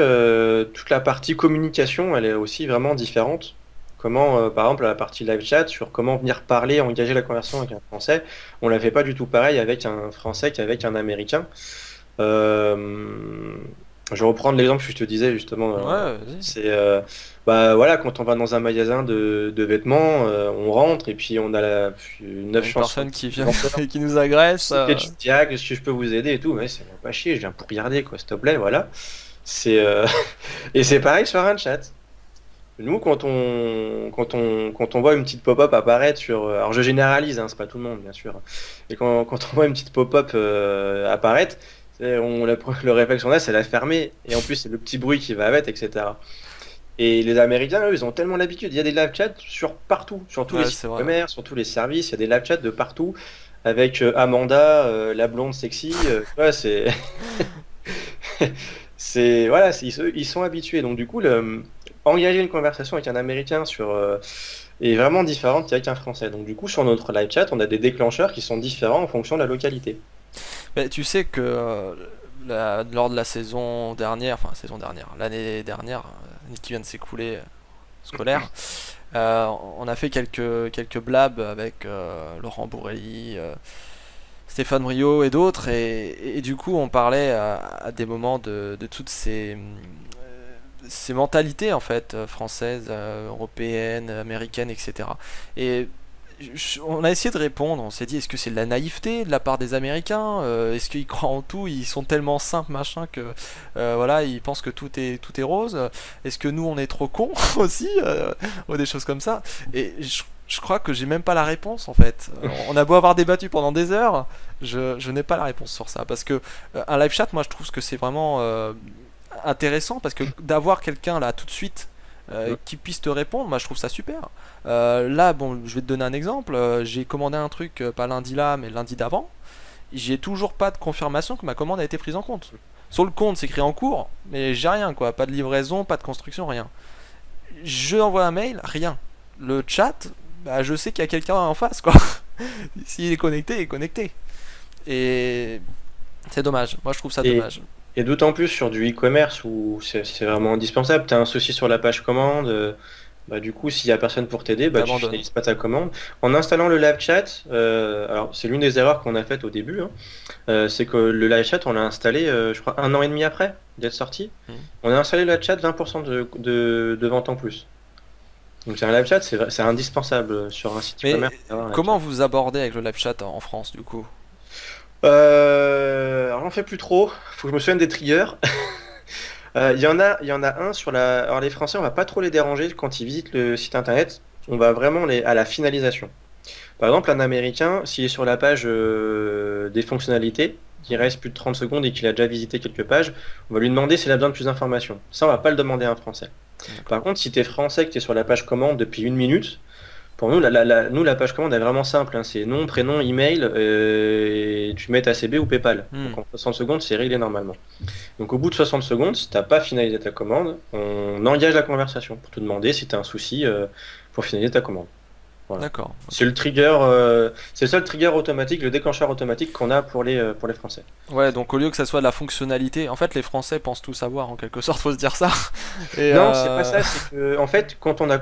toute la partie communication, elle est aussi vraiment différente. Comment, par exemple, la partie live chat, sur comment venir parler, engager la conversation avec un Français, on la fait pas du tout pareil avec un Français qu'avec un Américain. Euh, je vais reprendre l'exemple que je te disais justement. Ouais, vas-y. C'est bah voilà, quand on va dans un magasin de vêtements, on rentre et puis on a Il y a 9 une chances sur personne 10 qui de vient vendeur. et qui nous agresse. Ok, tu te dis, ah, est-ce que je peux vous aider et tout, mais c'est pas chier, je viens pour regarder quoi, s'il te plaît, voilà. C'est et c'est pareil sur un chat. Nous, quand on voit une petite pop-up apparaître alors je généralise, hein, c'est pas tout le monde, bien sûr. Et quand on voit une petite pop-up apparaître, le réflexe qu'on a, c'est la fermer. Et en plus, c'est le petit bruit qui va avec, etc. Et les Américains, eux, ils ont tellement l'habitude. Il y a des live chats sur partout, sur tous les Ouais, sites c'est de vrai. commerce, sur tous les services. Il y a des live chats de partout. Avec Amanda, la blonde sexy. Ouais, c'est. Voilà, ils sont habitués. Donc, du coup, engager une conversation avec un Américain est vraiment différente qu'avec un Français. Donc, du coup, sur notre live chat, on a des déclencheurs qui sont différents en fonction de la localité. Mais tu sais que lors de la saison dernière, enfin saison dernière, l'année dernière, l'année qui vient de s'écouler, scolaire, on a fait quelques blabs avec Laurent Bourrelli, Stéphane Brio et d'autres, et du coup on parlait à des moments de toutes ces mentalités en fait françaises, européennes, américaines, etc. Et on a essayé de répondre, on s'est dit est-ce que c'est de la naïveté de la part des Américains, est-ce qu'ils croient en tout, ils sont tellement simples machin que voilà ils pensent que tout est rose, est-ce que nous on est trop cons aussi, ou des choses comme ça. Et je crois que j'ai même pas la réponse en fait. On a beau avoir débattu pendant des heures, je n'ai pas la réponse sur ça parce que un live chat moi je trouve que c'est vraiment intéressant parce que d'avoir quelqu'un là tout de suite qui puisse te répondre, moi je trouve ça super. Là, bon, je vais te donner un exemple. J'ai commandé un truc, pas lundi là, mais lundi d'avant. J'ai toujours pas de confirmation que ma commande a été prise en compte. Sur le compte, c'est écrit en cours, mais j'ai rien quoi. Pas de livraison, pas de construction, rien. Je envoie un mail, rien. Le chat, bah, je sais qu'il y a quelqu'un en face quoi. S'il est connecté, il est connecté. Et c'est dommage. Moi, je trouve ça Et, dommage. et d'autant plus sur du e-commerce où c'est vraiment indispensable. Tu as un souci sur la page commande. Bah, du coup, s'il y a personne pour t'aider, bah, tu T'abandonnes. finalises pas ta commande. En installant le live chat, alors c'est l'une des erreurs qu'on a faites au début, hein, c'est que le live chat, on l'a installé, je crois, un an et demi après d'être sorti. Hmm. On a installé le live chat 20% de vente en plus. Donc c'est un live chat, c'est indispensable sur un site Mais e-commerce d'avoir un live chat. comment vous abordez avec le live chat en France, du coup? Alors j'en fais plus trop, faut que je me souvienne des triggers. Il y en a un sur la. Alors les Français, on va pas trop les déranger quand ils visitent le site internet. On va vraiment à la finalisation. Par exemple, un Américain, s'il est sur la page des fonctionnalités, qu'il reste plus de 30 secondes et qu'il a déjà visité quelques pages, on va lui demander s'il a besoin de plus d'informations. Ça, on va pas le demander à un Français. D'accord. Par contre, si tu es français, que tu es sur la page commande depuis une minute, pour nous, nous, la page commande est vraiment simple, hein. C'est nom, prénom, email, et tu mets ta CB ou PayPal. Hmm. Donc en 60 secondes, c'est réglé normalement. Donc au bout de 60 secondes, si t'as pas finalisé ta commande, on engage la conversation pour te demander si tu as un souci pour finaliser ta commande. Voilà. D'accord. C'est Ok. le trigger, c'est le seul trigger automatique, le déclencheur automatique qu'on a pour les Français. Ouais, donc au lieu que ça soit de la fonctionnalité, en fait, les Français pensent tout savoir, en quelque sorte, faut se dire ça. Et Non, c'est pas ça, c'est que en fait, quand on a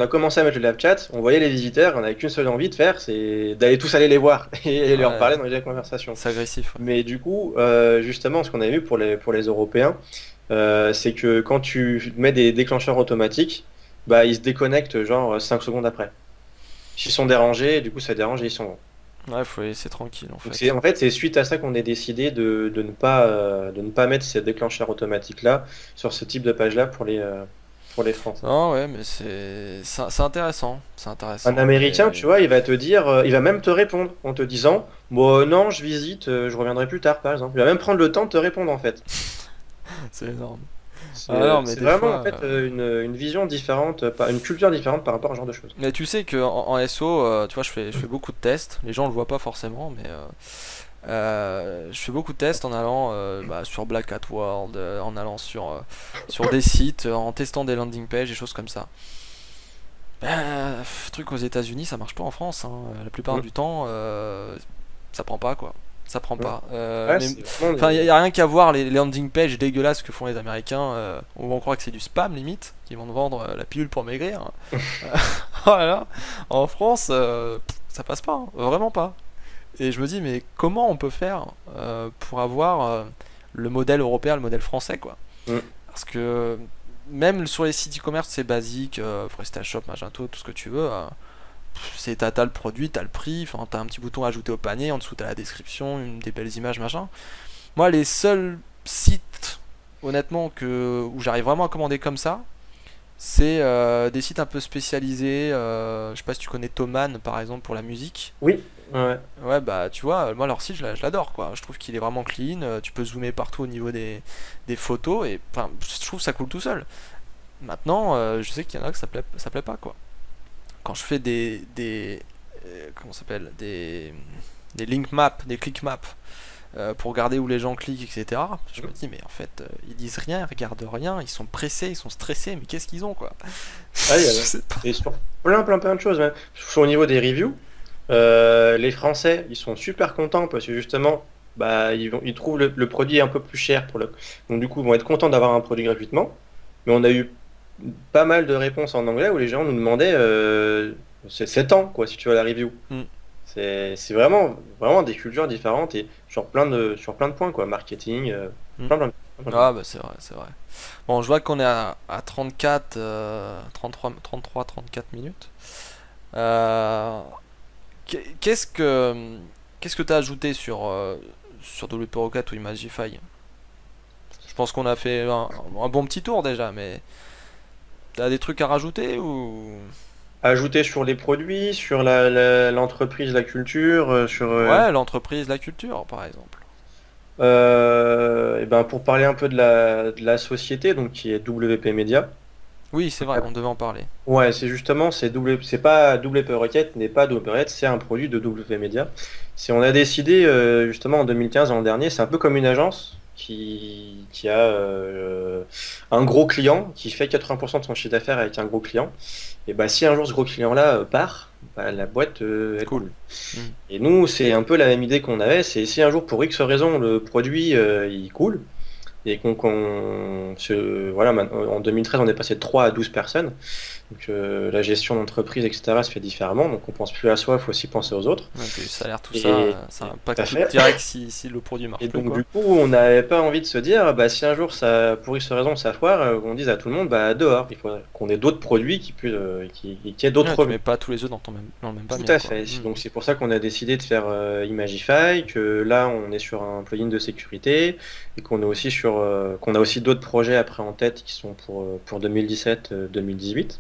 commencé à mettre le live chat, on voyait les visiteurs, on avait qu'une seule envie de faire, c'est d'aller tous aller les voir et leur ouais, parler dans les conversations. c'est agressif. Ouais. Mais du coup, justement, ce qu'on avait vu pour les Européens, c'est que quand tu mets des déclencheurs automatiques, bah, ils se déconnectent genre 5 secondes après. S'ils sont dérangés, du coup ça dérange et ils sont. Ouais, faut les laisser tranquille, en Donc c'est fait. en fait c'est suite à ça qu'on a décidé de ne pas mettre ces déclencheurs automatiques là sur ce type de page là pour les Français. Non, ouais, mais c'est intéressant. C'est Un intéressant. Américain, Et tu vois, il va te dire, il va même te répondre en te disant, bon non, je visite, je reviendrai plus tard par exemple. Il va même prendre le temps de te répondre en fait. c'est énorme. Ah non, mais C'est des vraiment en fois. fait une vision différente, une culture différente par rapport à ce genre de choses. Mais tu sais que en SO, tu vois, je fais beaucoup de tests. Les gens le voient pas forcément, mais je fais beaucoup de tests en allant bah, sur Black Hat World, en allant sur des sites, en testant des landing pages, des choses comme ça. Truc aux États-Unis, ça marche pas en France, hein. La plupart Mm. du temps, ça prend pas quoi. Ça prend Mm. pas. Ouais, Mais c'est vraiment enfin, y a rien qu'à voir les landing pages dégueulasses que font les Américains. Où on croit que c'est du spam limite, qu'ils vont te vendre la pilule pour maigrir. Voilà. En France, ça passe pas, hein. Vraiment pas. Et je me dis, mais comment on peut faire pour avoir le modèle européen, le modèle français, quoi. Mm. Parce que même sur les sites e-commerce, c'est basique, PrestaShop, Magento, tout ce que tu veux. T'as le produit, t'as le prix, enfin, t'as un petit bouton ajouter au panier, en dessous t'as la description, des belles images, machin. Moi, les seuls sites, honnêtement, où j'arrive vraiment à commander comme ça, c'est des sites un peu spécialisés. Je sais pas si tu connais Thomann par exemple pour la musique. Oui, ouais. Ouais, bah tu vois, moi leur site je l'adore quoi. Je trouve qu'il est vraiment clean. Tu peux zoomer partout au niveau des photos et enfin, je trouve que ça coule tout seul. Maintenant, je sais qu'il y en a que ça plaît pas quoi. Quand je fais comment ça s'appelle des link maps, des click maps pour regarder où les gens cliquent, etc. Je me dis, mais en fait, ils disent rien, ils regardent rien, ils sont pressés, ils sont stressés, mais qu'est-ce qu'ils ont quoi? Ah, Je sais pas. et sur plein de choses, même. Au niveau des reviews, les Français, ils sont super contents parce que justement, bah, ils trouvent le produit un peu plus cher donc du coup, ils vont être contents d'avoir un produit gratuitement. Mais on a eu pas mal de réponses en anglais où les gens nous demandaient, c'est 7 ans, quoi, si tu veux la review. Hmm. C'est vraiment des cultures différentes et sur plein de points, quoi. Marketing, Hmm. plein de points. Ah bah c'est vrai, c'est vrai. Bon, je vois qu'on est à 34, 33, 34 minutes. Euh, qu'est-ce que qu'est-ce que t'as ajouté sur WP4 ou Imagify? Je pense qu'on a fait un bon petit tour déjà, mais t'as des trucs à rajouter ou... Ajouter sur les produits, sur l'entreprise, la culture, Ouais, l'entreprise, la culture, par exemple. et ben pour parler un peu de la société, donc qui est WP Media. Oui, c'est vrai, on devait en parler. Ouais, c'est justement, c'est pas WP Rocket, n'est pas WP Rocket, c'est un produit de WP Media. On a décidé justement en 2015, l'an dernier, c'est un peu comme une agence qui a un gros client qui fait 80% de son chiffre d'affaires avec un gros client. Et bah si un jour ce gros client-là part, bah, la boîte elle Cool. coule. Mm. Et nous, c'est un peu la même idée qu'on avait, c'est si un jour pour X raison le produit il coule et voilà, en 2013 on est passé de 3 à 12 personnes. Donc la gestion d'entreprise, etc. se fait différemment. Donc on pense plus à soi, il faut aussi penser aux autres. Ouais, puis le salaire, tout ça, ça Tout à impacte tout fait. direct si le produit marche Et plus, donc quoi. du coup, on n'avait pas envie de se dire, bah, si un jour ça, pour X raison ça foire, on dise à tout le monde, bah dehors, il faut qu'on ait d'autres produits qui aient d'autres Ouais, tu revenus. mets pas tous les œufs dans le même Tout panier, à quoi. fait. Mm. Donc c'est pour ça qu'on a décidé de faire Imagify, que là on est sur un plugin de sécurité et qu'on a aussi d'autres projets après en tête qui sont pour 2017-2018.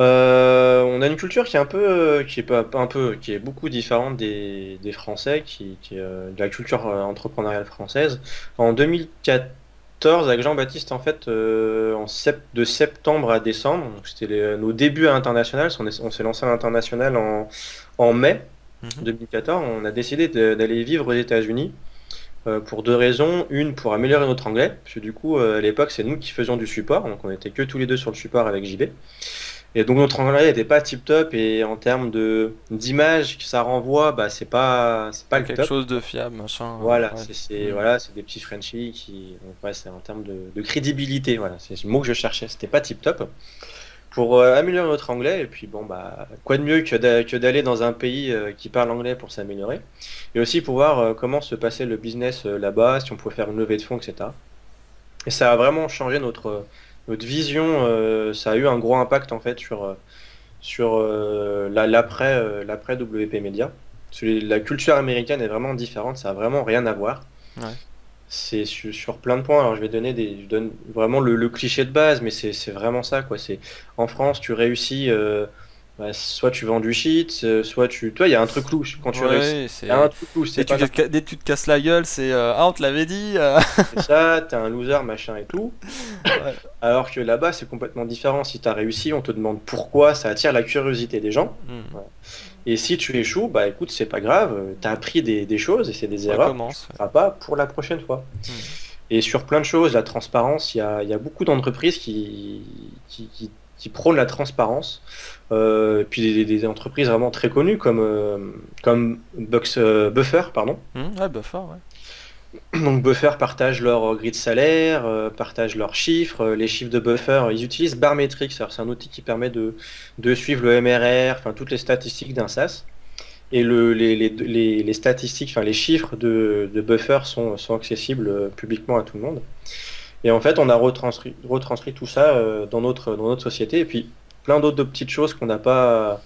On a une culture qui est un peu, qui est pas un peu, qui est beaucoup différente des Français, qui est de la culture entrepreneuriale française. En 2014, avec Jean-Baptiste, en fait, de septembre à décembre, donc c'était nos débuts à l'international, on s'est lancé à l'international en mai Mhm. 2014, on a décidé d'aller vivre aux États-Unis. Pour deux raisons. Une, pour améliorer notre anglais, parce que du coup, à l'époque, c'est nous qui faisions du support, donc on était que tous les deux sur le support avec JB. Et donc notre anglais n'était pas tip top et en termes de d'image que ça renvoie, bah c'est pas Pas le quelque top. chose de fiable, machin. Voilà, Ouais. c'est Mm. voilà, c'est des petits Frenchies qui donc ouais, c'est en termes de crédibilité, voilà, c'est le mot que je cherchais, c'était pas tip top. Pour améliorer notre anglais et puis bon bah quoi de mieux que d'aller dans un pays qui parle anglais pour s'améliorer et aussi pour voir comment se passait le business là-bas, si on pouvait faire une levée de fonds, etc. Et ça a vraiment changé notre vision, ça a eu un gros impact en fait sur l'après WP Media. Parce que la culture américaine est vraiment différente, ça a vraiment rien à voir. Ouais. C'est sur plein de points. Alors je donne vraiment le cliché de base, mais c'est vraiment ça quoi. C'est en France, tu réussis, bah, soit tu vends du shit, soit toi, il y a un truc louche quand tu réussis. Ouais, Il y a un c'est. truc louche, Dès c'est que pas tu n'importe dès que tu te casses la gueule, c'est ah, on te l'avait dit. qui fait ça, t'es un loser, machin et tout. Ouais. Alors que là-bas, c'est complètement différent. Si tu as réussi, on te demande pourquoi, ça attire la curiosité des gens. Mm. Voilà. Et si tu échoues, bah écoute, c'est pas grave, tu as appris des choses et c'est des erreurs que tu Recommence. ne feras pas pour la prochaine fois. Ouais. Mm. Et sur plein de choses, la transparence, il y a beaucoup d'entreprises qui prônent la transparence. Puis des entreprises vraiment très connues comme Buffer, pardon. Ouais, Buffer, ouais. Donc Buffer partage leur grille de salaire, partage leurs chiffres. Les chiffres de Buffer, ils utilisent Barmetrics. Alors c'est un outil qui permet de suivre le MRR, enfin toutes les statistiques d'un SaaS. Et les statistiques, enfin les chiffres de Buffer sont accessibles publiquement à tout le monde. Et en fait, on a retranscrit tout ça dans notre société. Et puis plein d'autres de petites choses qu'on n'a pas.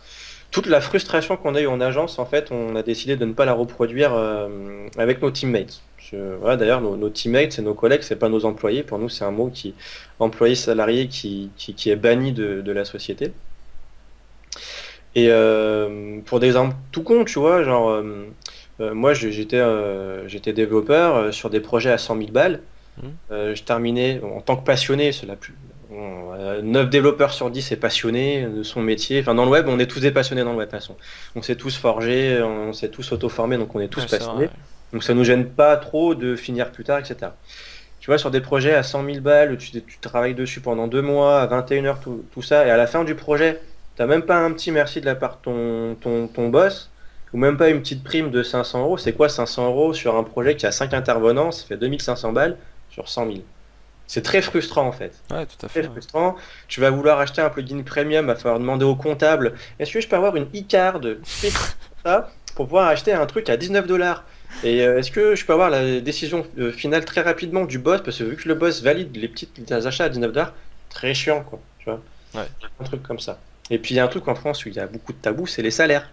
Toute la frustration qu'on a eue en agence, en fait, on a décidé de ne pas la reproduire avec nos teammates. Voilà, d'ailleurs, nos teammates, c'est nos collègues, c'est pas nos employés. Pour nous, c'est un mot employé salarié qui est banni de la société. Et pour des exemples tout con, tu vois, genre, moi j'étais développeur sur des projets à 100 000 balles. Mm. Je terminais en tant que passionné, c'est la plus. Bon, 9 développeurs sur 10 est passionné de son métier. Enfin, dans le web, on est tous des passionnés dans le web, de toute façon. On s'est tous forgés, on s'est tous auto-formés, donc on est tous Ouais, c'est passionnés. vrai. Donc ça nous gêne pas trop de finir plus tard, etc. Tu vois, sur des projets à 100 000 balles, tu travailles dessus pendant 2 mois, à 21 heures, tout ça, et à la fin du projet, t'as même pas un petit merci de la part de ton boss, ou même pas une petite prime de 500 euros. C'est quoi 500 euros sur un projet qui a 5 intervenants, ça fait 2500 balles sur 100 000. C'est très frustrant en fait. Ouais, tout à Très fait. Ouais. frustrant. Tu vas vouloir acheter un plugin premium, va falloir demander au comptable, est-ce que je peux avoir une e-card ça, pour pouvoir acheter un truc à 19 $. Et est-ce que je peux avoir la décision finale très rapidement du boss, parce que vu que le boss valide les achats à 19 $, très chiant quoi, tu vois. Ouais. Un truc comme ça. Et puis il y a un truc en France où il y a beaucoup de tabous, c'est les salaires.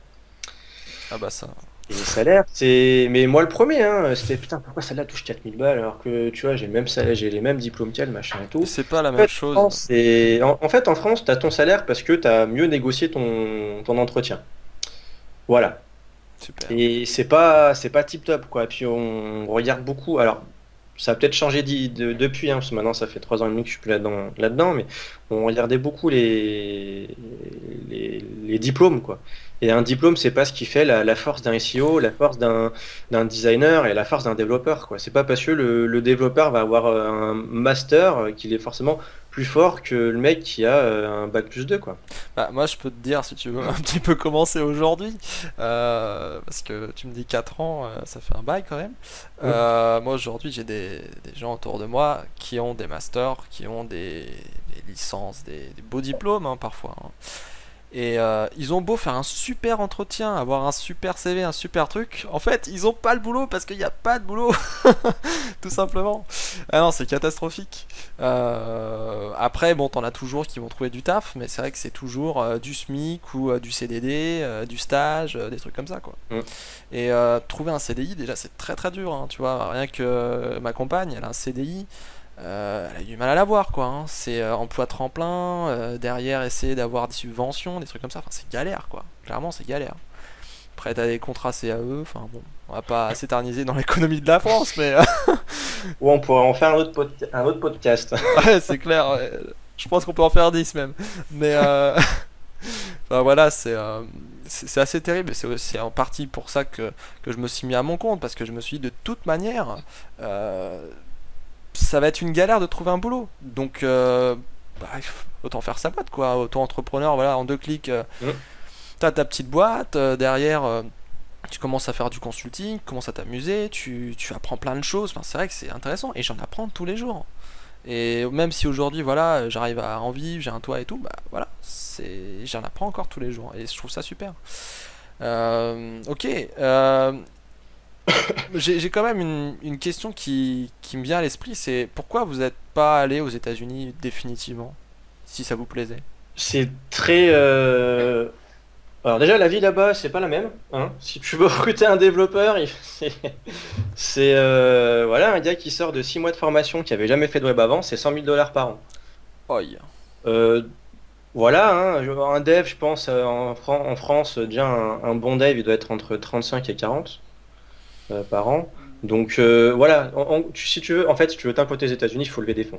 Ah bah ça. Et les salaires, c'est. Mais moi le premier, hein, c'était putain, pourquoi celle-là touche 4000 balles alors que tu vois, j'ai le même salaire, j'ai les mêmes diplômes qu'elle, machin et tout. C'est pas la En même fait, chose. en France, t'as ton salaire parce que t'as mieux négocié ton entretien. Voilà. Super. Et c'est pas tip top quoi. Et puis on regarde beaucoup. Alors ça a peut-être changé depuis, hein, parce que maintenant ça fait 3 ans et demi que je suis plus là-dedans, mais on regardait beaucoup les diplômes quoi. Et un diplôme, c'est pas ce qui fait la force d'un SEO, la force d'un designer et la force d'un développeur, quoi. C'est pas parce que le développeur va avoir un master qu'il est forcément plus fort que le mec qui a un bac plus 2, quoi. Bah, moi, je peux te dire, si tu veux un petit peu commencer aujourd'hui, parce que tu me dis 4 ans, ça fait un bail quand même. Mm. Moi, aujourd'hui, j'ai des gens autour de moi qui ont des masters, qui ont des licences, des beaux diplômes, hein, parfois, hein. Et ils ont beau faire un super entretien, avoir un super CV, un super truc, en fait, ils ont pas le boulot parce qu'il n'y a pas de boulot, tout simplement. Ah non, c'est catastrophique. Après, bon, t'en as toujours qui vont trouver du taf, mais c'est vrai que c'est toujours du SMIC ou du CDD, du stage, des trucs comme ça, quoi. Mm. Et trouver un CDI, déjà, c'est très très dur, hein, tu vois. Rien que ma compagne, elle a un CDI. Elle a eu du mal à l'avoir, quoi, hein. C'est emploi tremplin, derrière essayer d'avoir des subventions, des trucs comme ça. Enfin, c'est galère, quoi. Clairement, c'est galère. Après, t'as des contrats CAE. Enfin, bon, on va pas s'éterniser dans l'économie de la France, mais Ou on pourrait en faire un autre podcast. ouais, c'est clair. Ouais. Je pense qu'on peut en faire 10 même. Mais enfin, voilà, c'est assez terrible. Et c'est aussi en partie pour ça que je me suis mis à mon compte, parce que je me suis dit, de toute manière, euh, ça va être une galère de trouver un boulot. Donc, bah, autant faire sa boîte, quoi. Auto-entrepreneur, voilà, en 2 clics, Mm. t'as ta petite boîte, derrière, tu commences à faire du consulting, tu commences à t'amuser, tu apprends plein de choses. Enfin, c'est vrai que c'est intéressant et j'en apprends tous les jours. Et même si aujourd'hui, voilà, j'arrive à en vivre, j'ai un toit et tout, bah voilà, j'en apprends encore tous les jours et je trouve ça super. Ok, j'ai quand même une question qui me vient à l'esprit, c'est pourquoi vous n'êtes pas allé aux États-Unis définitivement, si ça vous plaisait. C'est très. Alors déjà, la vie là-bas, c'est pas la même, hein. Si tu veux recruter un développeur, voilà, un gars qui sort de 6 mois de formation, qui avait jamais fait de web avant, c'est 100 000 $ par an. Oi. Euh, voilà, hein, un dev, je pense, en France, déjà un bon dev, il doit être entre 35 et 40 par an. Donc voilà, si tu veux, en fait, si tu veux t'implanter aux États-Unis, il faut lever des fonds.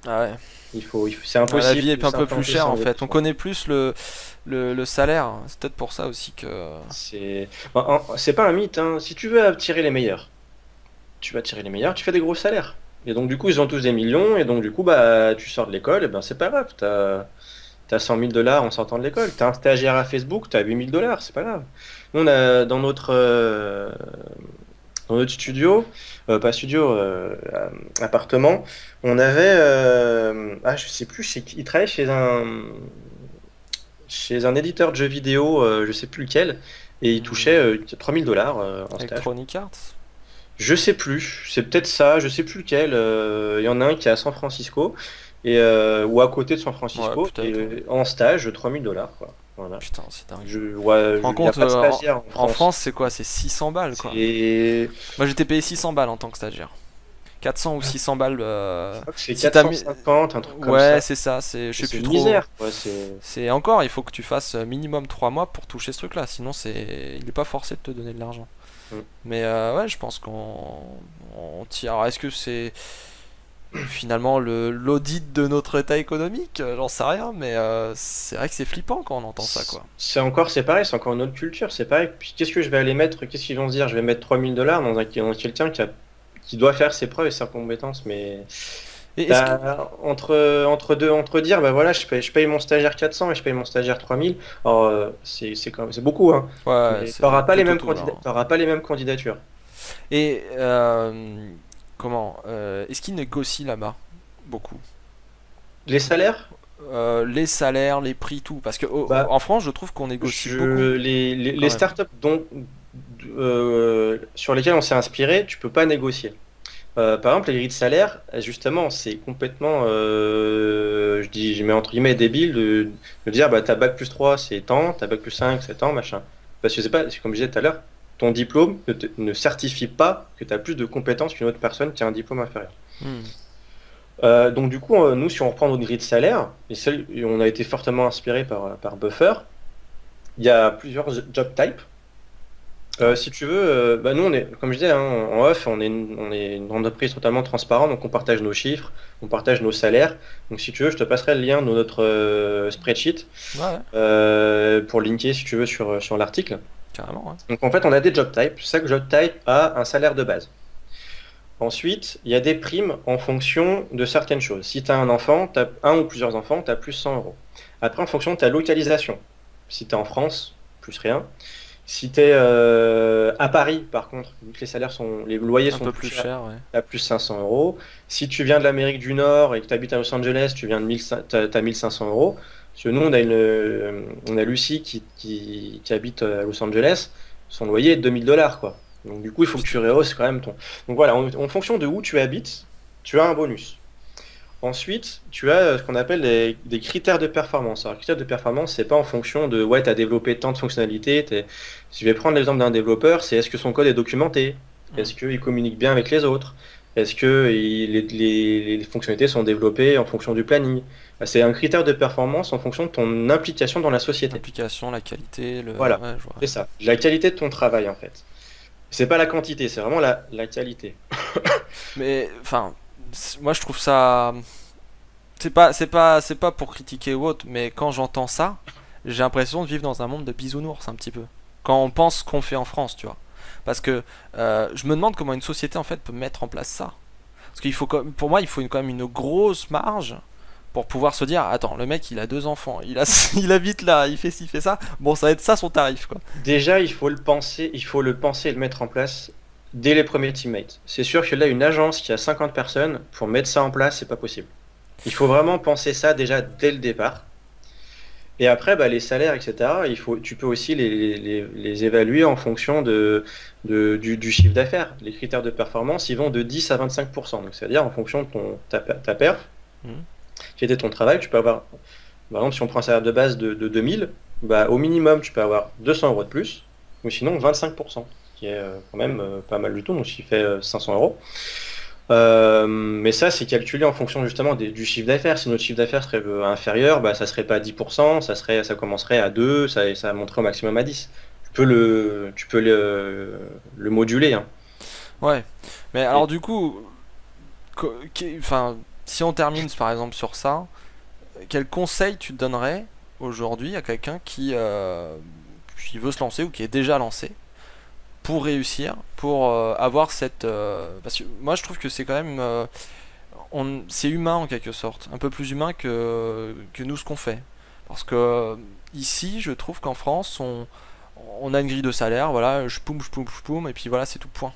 Ah ouais. C'est Ouais, la impossible vie est de un peu plus s'implanter chère sans en lever des fait. On fonds. connaît plus le salaire. C'est peut-être pour ça aussi que. C'est c'est pas un mythe, hein. Si tu veux attirer les meilleurs, tu vas attirer les meilleurs, tu fais des gros salaires. Et donc du coup, ils ont tous des millions, et donc du coup, bah, tu sors de l'école, et ben c'est pas grave, t'as 100 000 $ en sortant de l'école. T'as un stagiaire à Facebook, t'as 8 000 $, c'est pas grave. Nous, on a dans notre studio, pas studio, appartement, on avait, je sais plus, il travaillait chez un éditeur de jeux vidéo, je sais plus lequel, et il touchait Hmm, 3 000 $ en stage. Electronic Arts. Je sais plus, c'est peut-être ça, je sais plus lequel. Il y en a un qui est à San Francisco, ou à côté de San Ouais, Francisco, et peut-être, ouais. en stage, 3 000 $, quoi. Voilà. Putain, c'est dingue. Tu te rends Il n'y a compte, pas de stagiaire en en France. France, c'est quoi? C'est 600 balles, quoi. C'est, Moi, j'étais payé 600 balles en tant que stagiaire. 400 ou 600 balles. je crois que c'est Si t'as mis. 450, un truc comme Ouais, ça. c'est ça. Je Et sais c'est plus une trop. misère, quoi. C'est encore, il faut que tu fasses minimum 3 mois pour toucher ce truc-là. Sinon, il est pas forcé de te donner de l'argent. Mm. Mais ouais, je pense qu'on tire. Alors, est-ce que c'est finalement l'audit de notre état économique? J'en sais rien, mais c'est vrai que c'est flippant quand on entend ça, quoi. C'est pareil, c'est encore une autre culture, c'est pareil. Puis qu'est-ce que je vais aller mettre? Qu'est-ce qu'ils vont se dire? Je vais mettre 3 000 $ dans quelqu'un qui doit faire ses preuves et ses compétences, mais. Et est-ce que. Entre dire, bah voilà, je paye mon stagiaire 400 et je paye mon stagiaire 3000, alors c'est beaucoup, hein. Ouais, Mais c'est tout autour là, hein. t'auras pas les mêmes candidatures. Et comment est-ce qu'ils négocient là-bas? Beaucoup. Les salaires, Les salaires, les prix, tout. Parce que bah, en France, je trouve qu'on négocie beaucoup quand les même. startups sur lesquelles on s'est inspiré, tu peux pas négocier. Par exemple, les grilles de salaire, justement, c'est complètement, je mets entre guillemets débile de dire, bah, ta bac plus 3 c'est tant, ta bac plus 5 c'est tant, machin. Parce que c'est comme je disais tout à l'heure, ton diplôme ne certifie pas que tu as plus de compétences qu'une autre personne qui a un diplôme inférieur. Hmm. Donc du coup, nous, si on reprend notre grille de salaire, et on a été fortement inspiré par Buffer, il y a plusieurs job types. Ouais, Si tu veux, bah nous, comme je disais, hein, en off, on est une entreprise totalement transparente, donc on partage nos chiffres, on partage nos salaires. Donc si tu veux, je te passerai le lien de notre spreadsheet ouais, ouais, pour linker, si tu veux, sur l'article. carrément, ouais. Donc en fait, on a des job types. Chaque job type a un salaire de base. Ensuite, il y a des primes en fonction de certaines choses. Si tu as un enfant, tu as un ou plusieurs enfants, tu as plus 100 euros. Après, en fonction de ta localisation. Si tu es en France, plus rien. Si tu es à Paris, par contre, vu que les loyers Un sont peu plus plus chers, cher, ouais. tu as plus 500 euros. Si tu viens de l'Amérique du Nord et que tu habites à Los Angeles, tu viens de 1500, t'as 1500 euros. Parce que nous, on a Lucie qui habite à Los Angeles. Son loyer est de 2000 dollars, quoi. Donc du coup, il faut que tu Putain. rehausses quand même ton. Donc voilà, en fonction de où tu habites, tu as un bonus. Ensuite, tu as ce qu'on appelle des critères de performance. Alors, les critères de performance, c'est pas en fonction de ouais, tu as développé tant de fonctionnalités. Si je vais prendre l'exemple d'un développeur, c'est est-ce que son code est documenté? Hmm. Est-ce qu'il communique bien avec les autres? Est-ce que les fonctionnalités sont développées en fonction du planning? Bah, c'est un critère de performance en fonction de ton implication dans la société. L'application, la qualité, le. Voilà, Ouais, je vois. c'est ça. La qualité de ton travail, en fait. C'est pas la quantité, c'est vraiment la qualité. Mais, enfin, moi je trouve ça. C'est pas pour critiquer ou autre, mais quand j'entends ça, j'ai l'impression de vivre dans un monde de bisounours un petit peu. Quand on pense ce qu'on fait en France, tu vois. Parce que je me demande comment une société en fait peut mettre en place ça. Parce qu'il faut, pour moi, il faut quand même une grosse marge pour pouvoir se dire, attends, le mec il a deux enfants, il habite là, il fait ci, il fait ça. Bon, ça va être ça son tarif, quoi. Déjà, il faut le penser et le mettre en place dès les premiers teammates. C'est sûr que là, une agence qui a 50 personnes, pour mettre ça en place, c'est pas possible. Il faut vraiment penser ça déjà dès le départ. Et après, bah, les salaires, etc., tu peux aussi les évaluer en fonction du chiffre d'affaires. Les critères de performance, ils vont de 10 à 25%. Donc, c'est-à-dire en fonction de ta perf, Mhm. qui était ton travail, tu peux avoir, par exemple, si on prend un salaire de base de 2000, bah, au minimum, tu peux avoir 200 euros de plus, ou sinon 25%, qui est quand même pas mal du tout, donc ce qui fait 500 euros. Mais ça, c'est calculé en fonction justement du chiffre d'affaires. Si notre chiffre d'affaires serait inférieur, bah, ça serait pas à 10%, ça commencerait à 2, ça monterait au maximum à 10. Tu peux le moduler, hein. Ouais. Mais Et alors du coup, enfin, si on termine par exemple sur ça, quel conseil tu donnerais aujourd'hui à quelqu'un qui veut se lancer ou qui est déjà lancé pour réussir, pour avoir cette... parce que moi je trouve que c'est quand même... c'est humain en quelque sorte, un peu plus humain que nous ce qu'on fait. Parce que ici, je trouve qu'en France, on a une grille de salaire, voilà, je poum, et puis voilà, c'est tout point.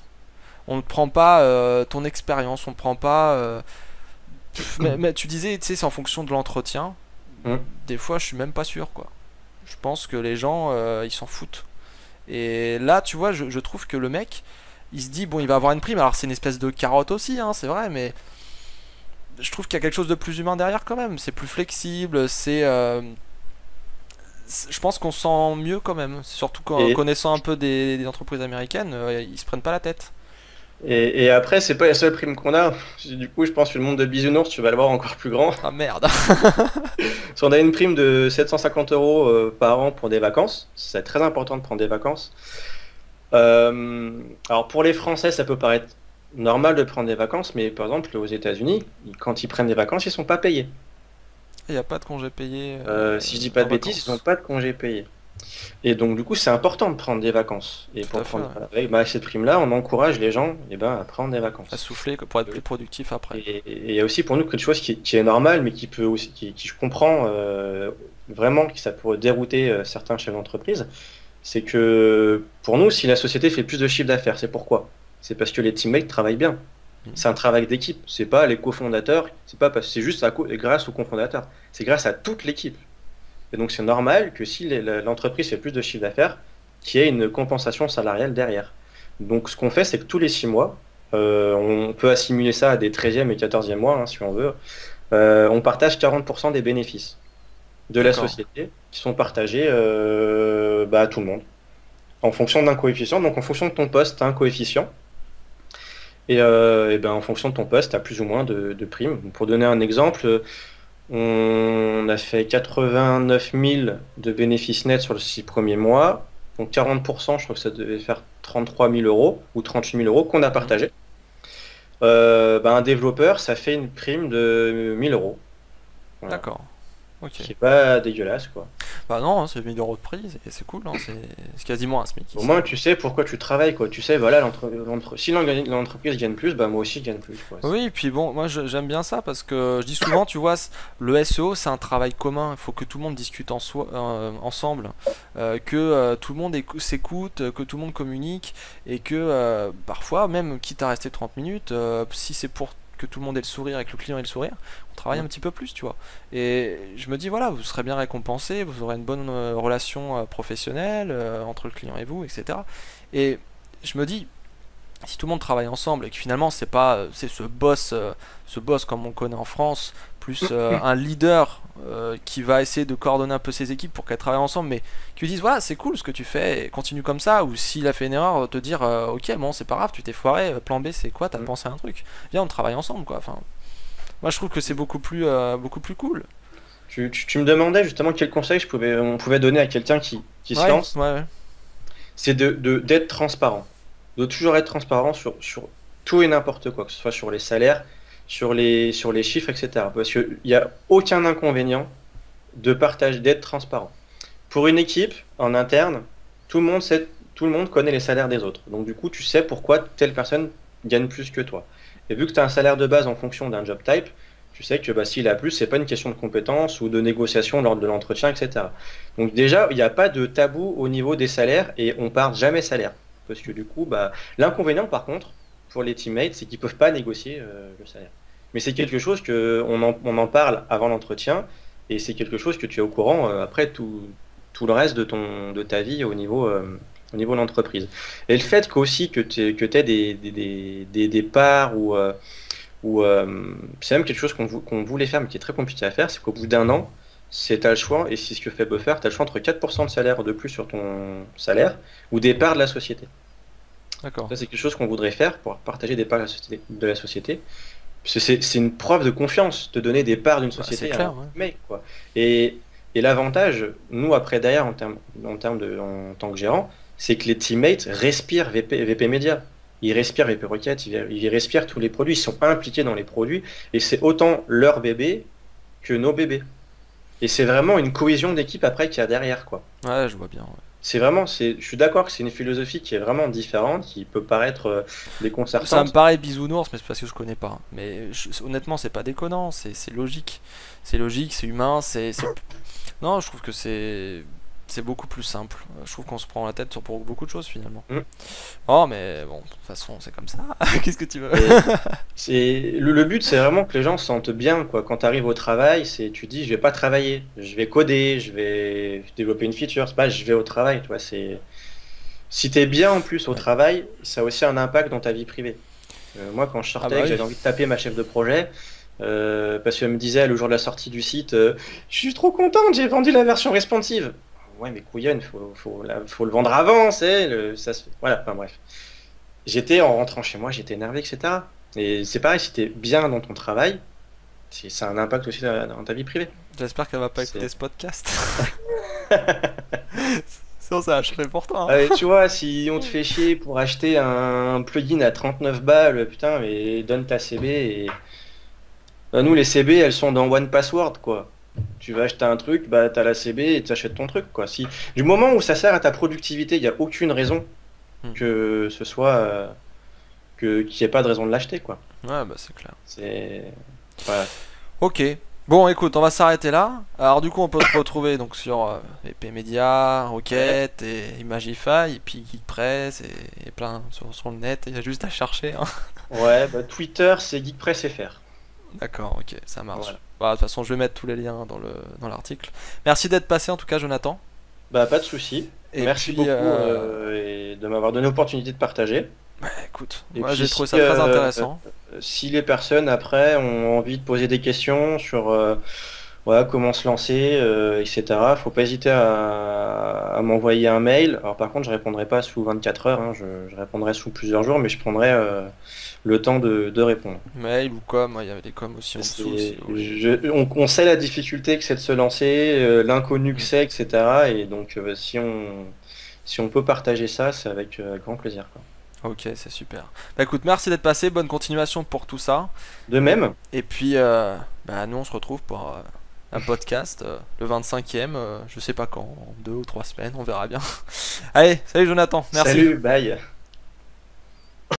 On ne prend pas ton expérience, on ne prend pas... mais tu disais, tu sais, c'est en fonction de l'entretien. Hum. Des fois, je suis même pas sûr, quoi. Je pense que les gens, ils s'en foutent. Et là, tu vois, je trouve que le mec, il se dit, bon, il va avoir une prime. Alors, c'est une espèce de carotte aussi, hein, c'est vrai, mais je trouve qu'il y a quelque chose de plus humain derrière quand même. C'est plus flexible, je pense qu'on se sent mieux quand même. Surtout Et, connaissant un peu des entreprises américaines, ils se prennent pas la tête. et après, c'est pas la seule prime qu'on a. Du coup, je pense que le monde de bisounours, tu vas le voir encore plus grand. Ah merde. Parce qu'on a une prime de 750 euros par an pour des vacances. C'est très important de prendre des vacances. Alors pour les Français, ça peut paraître normal de prendre des vacances, mais par exemple aux États-Unis, quand ils prennent des vacances, ils sont pas payés. Il n'y a pas de congé payé Si je dis pas en de bêtises, ils n'ont vacances. pas de congés payés. Et donc du coup, c'est important de prendre des vacances. Et Tout pour à fait, prendre ouais. avec cette prime-là, on encourage les gens à prendre des À vacances. souffler pour être Euh, plus productif après. Et il y a aussi pour nous quelque chose qui est normal, mais qui peut aussi, qui je comprends vraiment que ça pourrait dérouter certains chefs d'entreprise. C'est que pour nous, si la société fait plus de chiffre d'affaires, c'est pourquoi? C'est parce que les teammates travaillent bien. Mm. C'est un travail d'équipe. C'est pas les cofondateurs. C'est pas parce c'est juste grâce aux cofondateurs. C'est grâce à toute l'équipe. Et donc c'est normal que si l'entreprise fait plus de chiffre d'affaires, qu'il y ait une compensation salariale derrière. Donc ce qu'on fait, c'est que tous les 6 mois, on peut assimiler ça à des 13e et 14e mois, hein, si on veut, on partage 40% des bénéfices de la D'accord. société qui sont partagés à tout le monde en fonction d'un coefficient. Donc en fonction de ton poste, tu as un coefficient. Et ben, en fonction de ton poste, tu as plus ou moins de primes. Donc, pour donner un exemple, on a fait 89 000 de bénéfices nets sur les 6 premiers mois. Donc 40%, je crois que ça devait faire 33 000 euros ou 38 000 euros qu'on a Mhm. partagé. Un développeur, ça fait une prime de 1 000 euros. Voilà. D'accord. Ok. Qui est pas dégueulasse, quoi. Bah non, hein, c'est 1000 euros de prix, c'est cool, hein, c'est quasiment un SMIC Au ici. moins, tu sais pourquoi tu travailles, quoi. Tu sais, voilà, si l'entreprise gagne plus, bah moi aussi je gagne plus, quoi. Oui, et puis bon, moi j'aime bien ça parce que je dis souvent, tu vois, le SEO c'est un travail commun, il faut que tout le monde discute ensemble, que tout le monde s'écoute, que tout le monde communique et que parfois, même quitte à rester 30 minutes, si c'est pour que tout le monde ait le sourire et que le client ait le sourire, on travaille un Mm. petit peu plus, tu vois. Et je me dis, voilà, vous serez bien récompensé, vous aurez une bonne relation professionnelle entre le client et vous, etc. Et je me dis, si tout le monde travaille ensemble et que finalement c'est ce boss comme on connaît en France plus un leader qui va essayer de coordonner un peu ses équipes pour qu'elles travaillent ensemble mais qui lui disent voilà c'est cool ce que tu fais et continue comme ça ou s'il a fait une erreur te dire ok bon c'est pas grave tu t'es foiré plan B c'est quoi t'as Mm. pensé à un truc viens on travaille ensemble quoi enfin moi je trouve que c'est beaucoup plus cool. Tu me demandais justement quel conseil on pouvait donner à quelqu'un qui se Ouais lance. ouais C'est d'être transparent. De toujours être transparent sur tout et n'importe quoi, que ce soit sur les salaires, sur les chiffres, etc. Parce qu'il n'y a aucun inconvénient d'être transparent. Pour une équipe, en interne, tout le monde connaît les salaires des autres. Donc du coup, tu sais pourquoi telle personne gagne plus que toi. Et vu que tu as un salaire de base en fonction d'un job type, tu sais que bah, s'il a plus, c'est pas une question de compétence ou de négociation lors de l'entretien, etc. Donc déjà, il n'y a pas de tabou au niveau des salaires et on part jamais salaire. Parce que du coup, bah, l'inconvénient par contre, pour les teammates, c'est qu'ils peuvent pas négocier le salaire. Mais c'est quelque chose on en parle avant l'entretien et c'est quelque chose que tu es au courant après tout le reste de ta vie au niveau de l'entreprise. Et le fait qu'aussi que tu aies des parts c'est même quelque chose qu'on voulait faire mais qui est très compliqué à faire, c'est qu'au bout d'un an, t'as le choix, et c'est ce que fait Buffer, tu as le choix entre 4% de salaire de plus sur ton salaire ou des parts de la société. d'accord. Ça, c'est quelque chose qu'on voudrait faire pour partager des parts de la société. Parce que c'est une preuve de confiance de donner des parts d'une Bah, c'est société à un clair ouais. mec, quoi. Et, et l'avantage, nous, après, derrière, en tant que gérant, c'est que les teammates respirent VP Media. Ils respirent VP Rocket, ils respirent tous les produits, ils sont impliqués dans les produits, et c'est autant leur bébé que nos bébés. Et c'est vraiment une cohésion d'équipe après qu'il y a derrière, quoi. Ouais je vois bien ouais. Je suis d'accord que c'est une philosophie qui est vraiment différente, qui peut paraître Ça me déconcertante. paraît bisounours, mais c'est parce que je connais pas. Mais honnêtement, c'est pas déconnant, c'est logique. C'est logique, c'est humain, Non, je trouve que c'est beaucoup plus simple. Je trouve qu'on se prend la tête pour beaucoup de choses finalement. Mm. Oh, mais bon, de toute façon, c'est comme ça. Qu'est-ce que tu veux? Et le but, c'est vraiment que les gens se sentent bien, quoi. Quand tu arrives au travail, tu dis, je vais pas travailler, je vais coder, je vais développer une feature, c'est pas, je vais au travail, tu vois. Si t'es bien en plus au Ouais. travail, ça a aussi un impact dans ta vie privée. Moi, quand je Ah sortais, bah que oui. j'avais envie de taper ma chef de projet, parce qu'elle me disait le jour de la sortie du site, je suis trop contente, j'ai vendu la version responsive. Ouais, mais couillonne, faut le vendre avant, voilà, enfin bref. En rentrant chez moi, j'étais énervé, etc. Et c'est pareil, si t'es bien dans ton travail, ça a un impact aussi dans ta vie privée. J'espère qu'elle va pas écouter C'est... ce podcast. Sinon, ça a changé pour toi. Hein. Allez, tu vois, si on te fait chier pour acheter un plugin à 39 balles, putain, mais donne ta CB et... Bah, nous, les CB, elles sont dans One Password, quoi. Tu vas acheter un truc, bah t'as la CB et tu achètes ton truc, quoi. Du moment où ça sert à ta productivité, il n'y a aucune raison Hmm. que ce soit... qu'il n'y ait pas de raison de l'acheter, quoi. Ouais, bah c'est clair. C'est... Voilà. Ok. Bon, écoute, on va s'arrêter là. Alors, du coup, on peut te retrouver donc sur EP Media, Ouais. Rocket et Imagify, et puis Geekpress et plein sur le net. Il y a juste à chercher. Hein. Ouais, bah, Twitter, c'est Geekpress FR. D'accord, ok, ça marche. Voilà. Bah, de toute façon, je vais mettre tous les liens dans l'article. Merci d'être passé en tout cas, Jonathan. Bah, pas de souci. Et Merci puis, beaucoup et de m'avoir donné l'opportunité de partager. bah, écoute, Et moi puis, j'ai trouvé ça très intéressant. si les personnes après ont envie de poser des questions sur voilà, comment se lancer, etc., faut pas hésiter à m'envoyer un mail. Alors, par contre, je répondrai pas sous 24 heures, hein, je répondrai sous plusieurs jours, mais je prendrai le temps de répondre. Mail ou com, il y avait des coms aussi en dessous si vous voulez. On sait la difficulté que c'est de se lancer, l'inconnu que c'est, etc. Et donc, si on peut partager ça, c'est avec grand plaisir, quoi. Ok, c'est super. Bah écoute, merci d'être passé, bonne continuation pour tout ça. De Et, même, et puis, bah, nous on se retrouve pour un podcast, le 25e, je sais pas quand, en 2 ou 3 semaines, on verra bien. Allez, salut Jonathan, merci. salut, bye.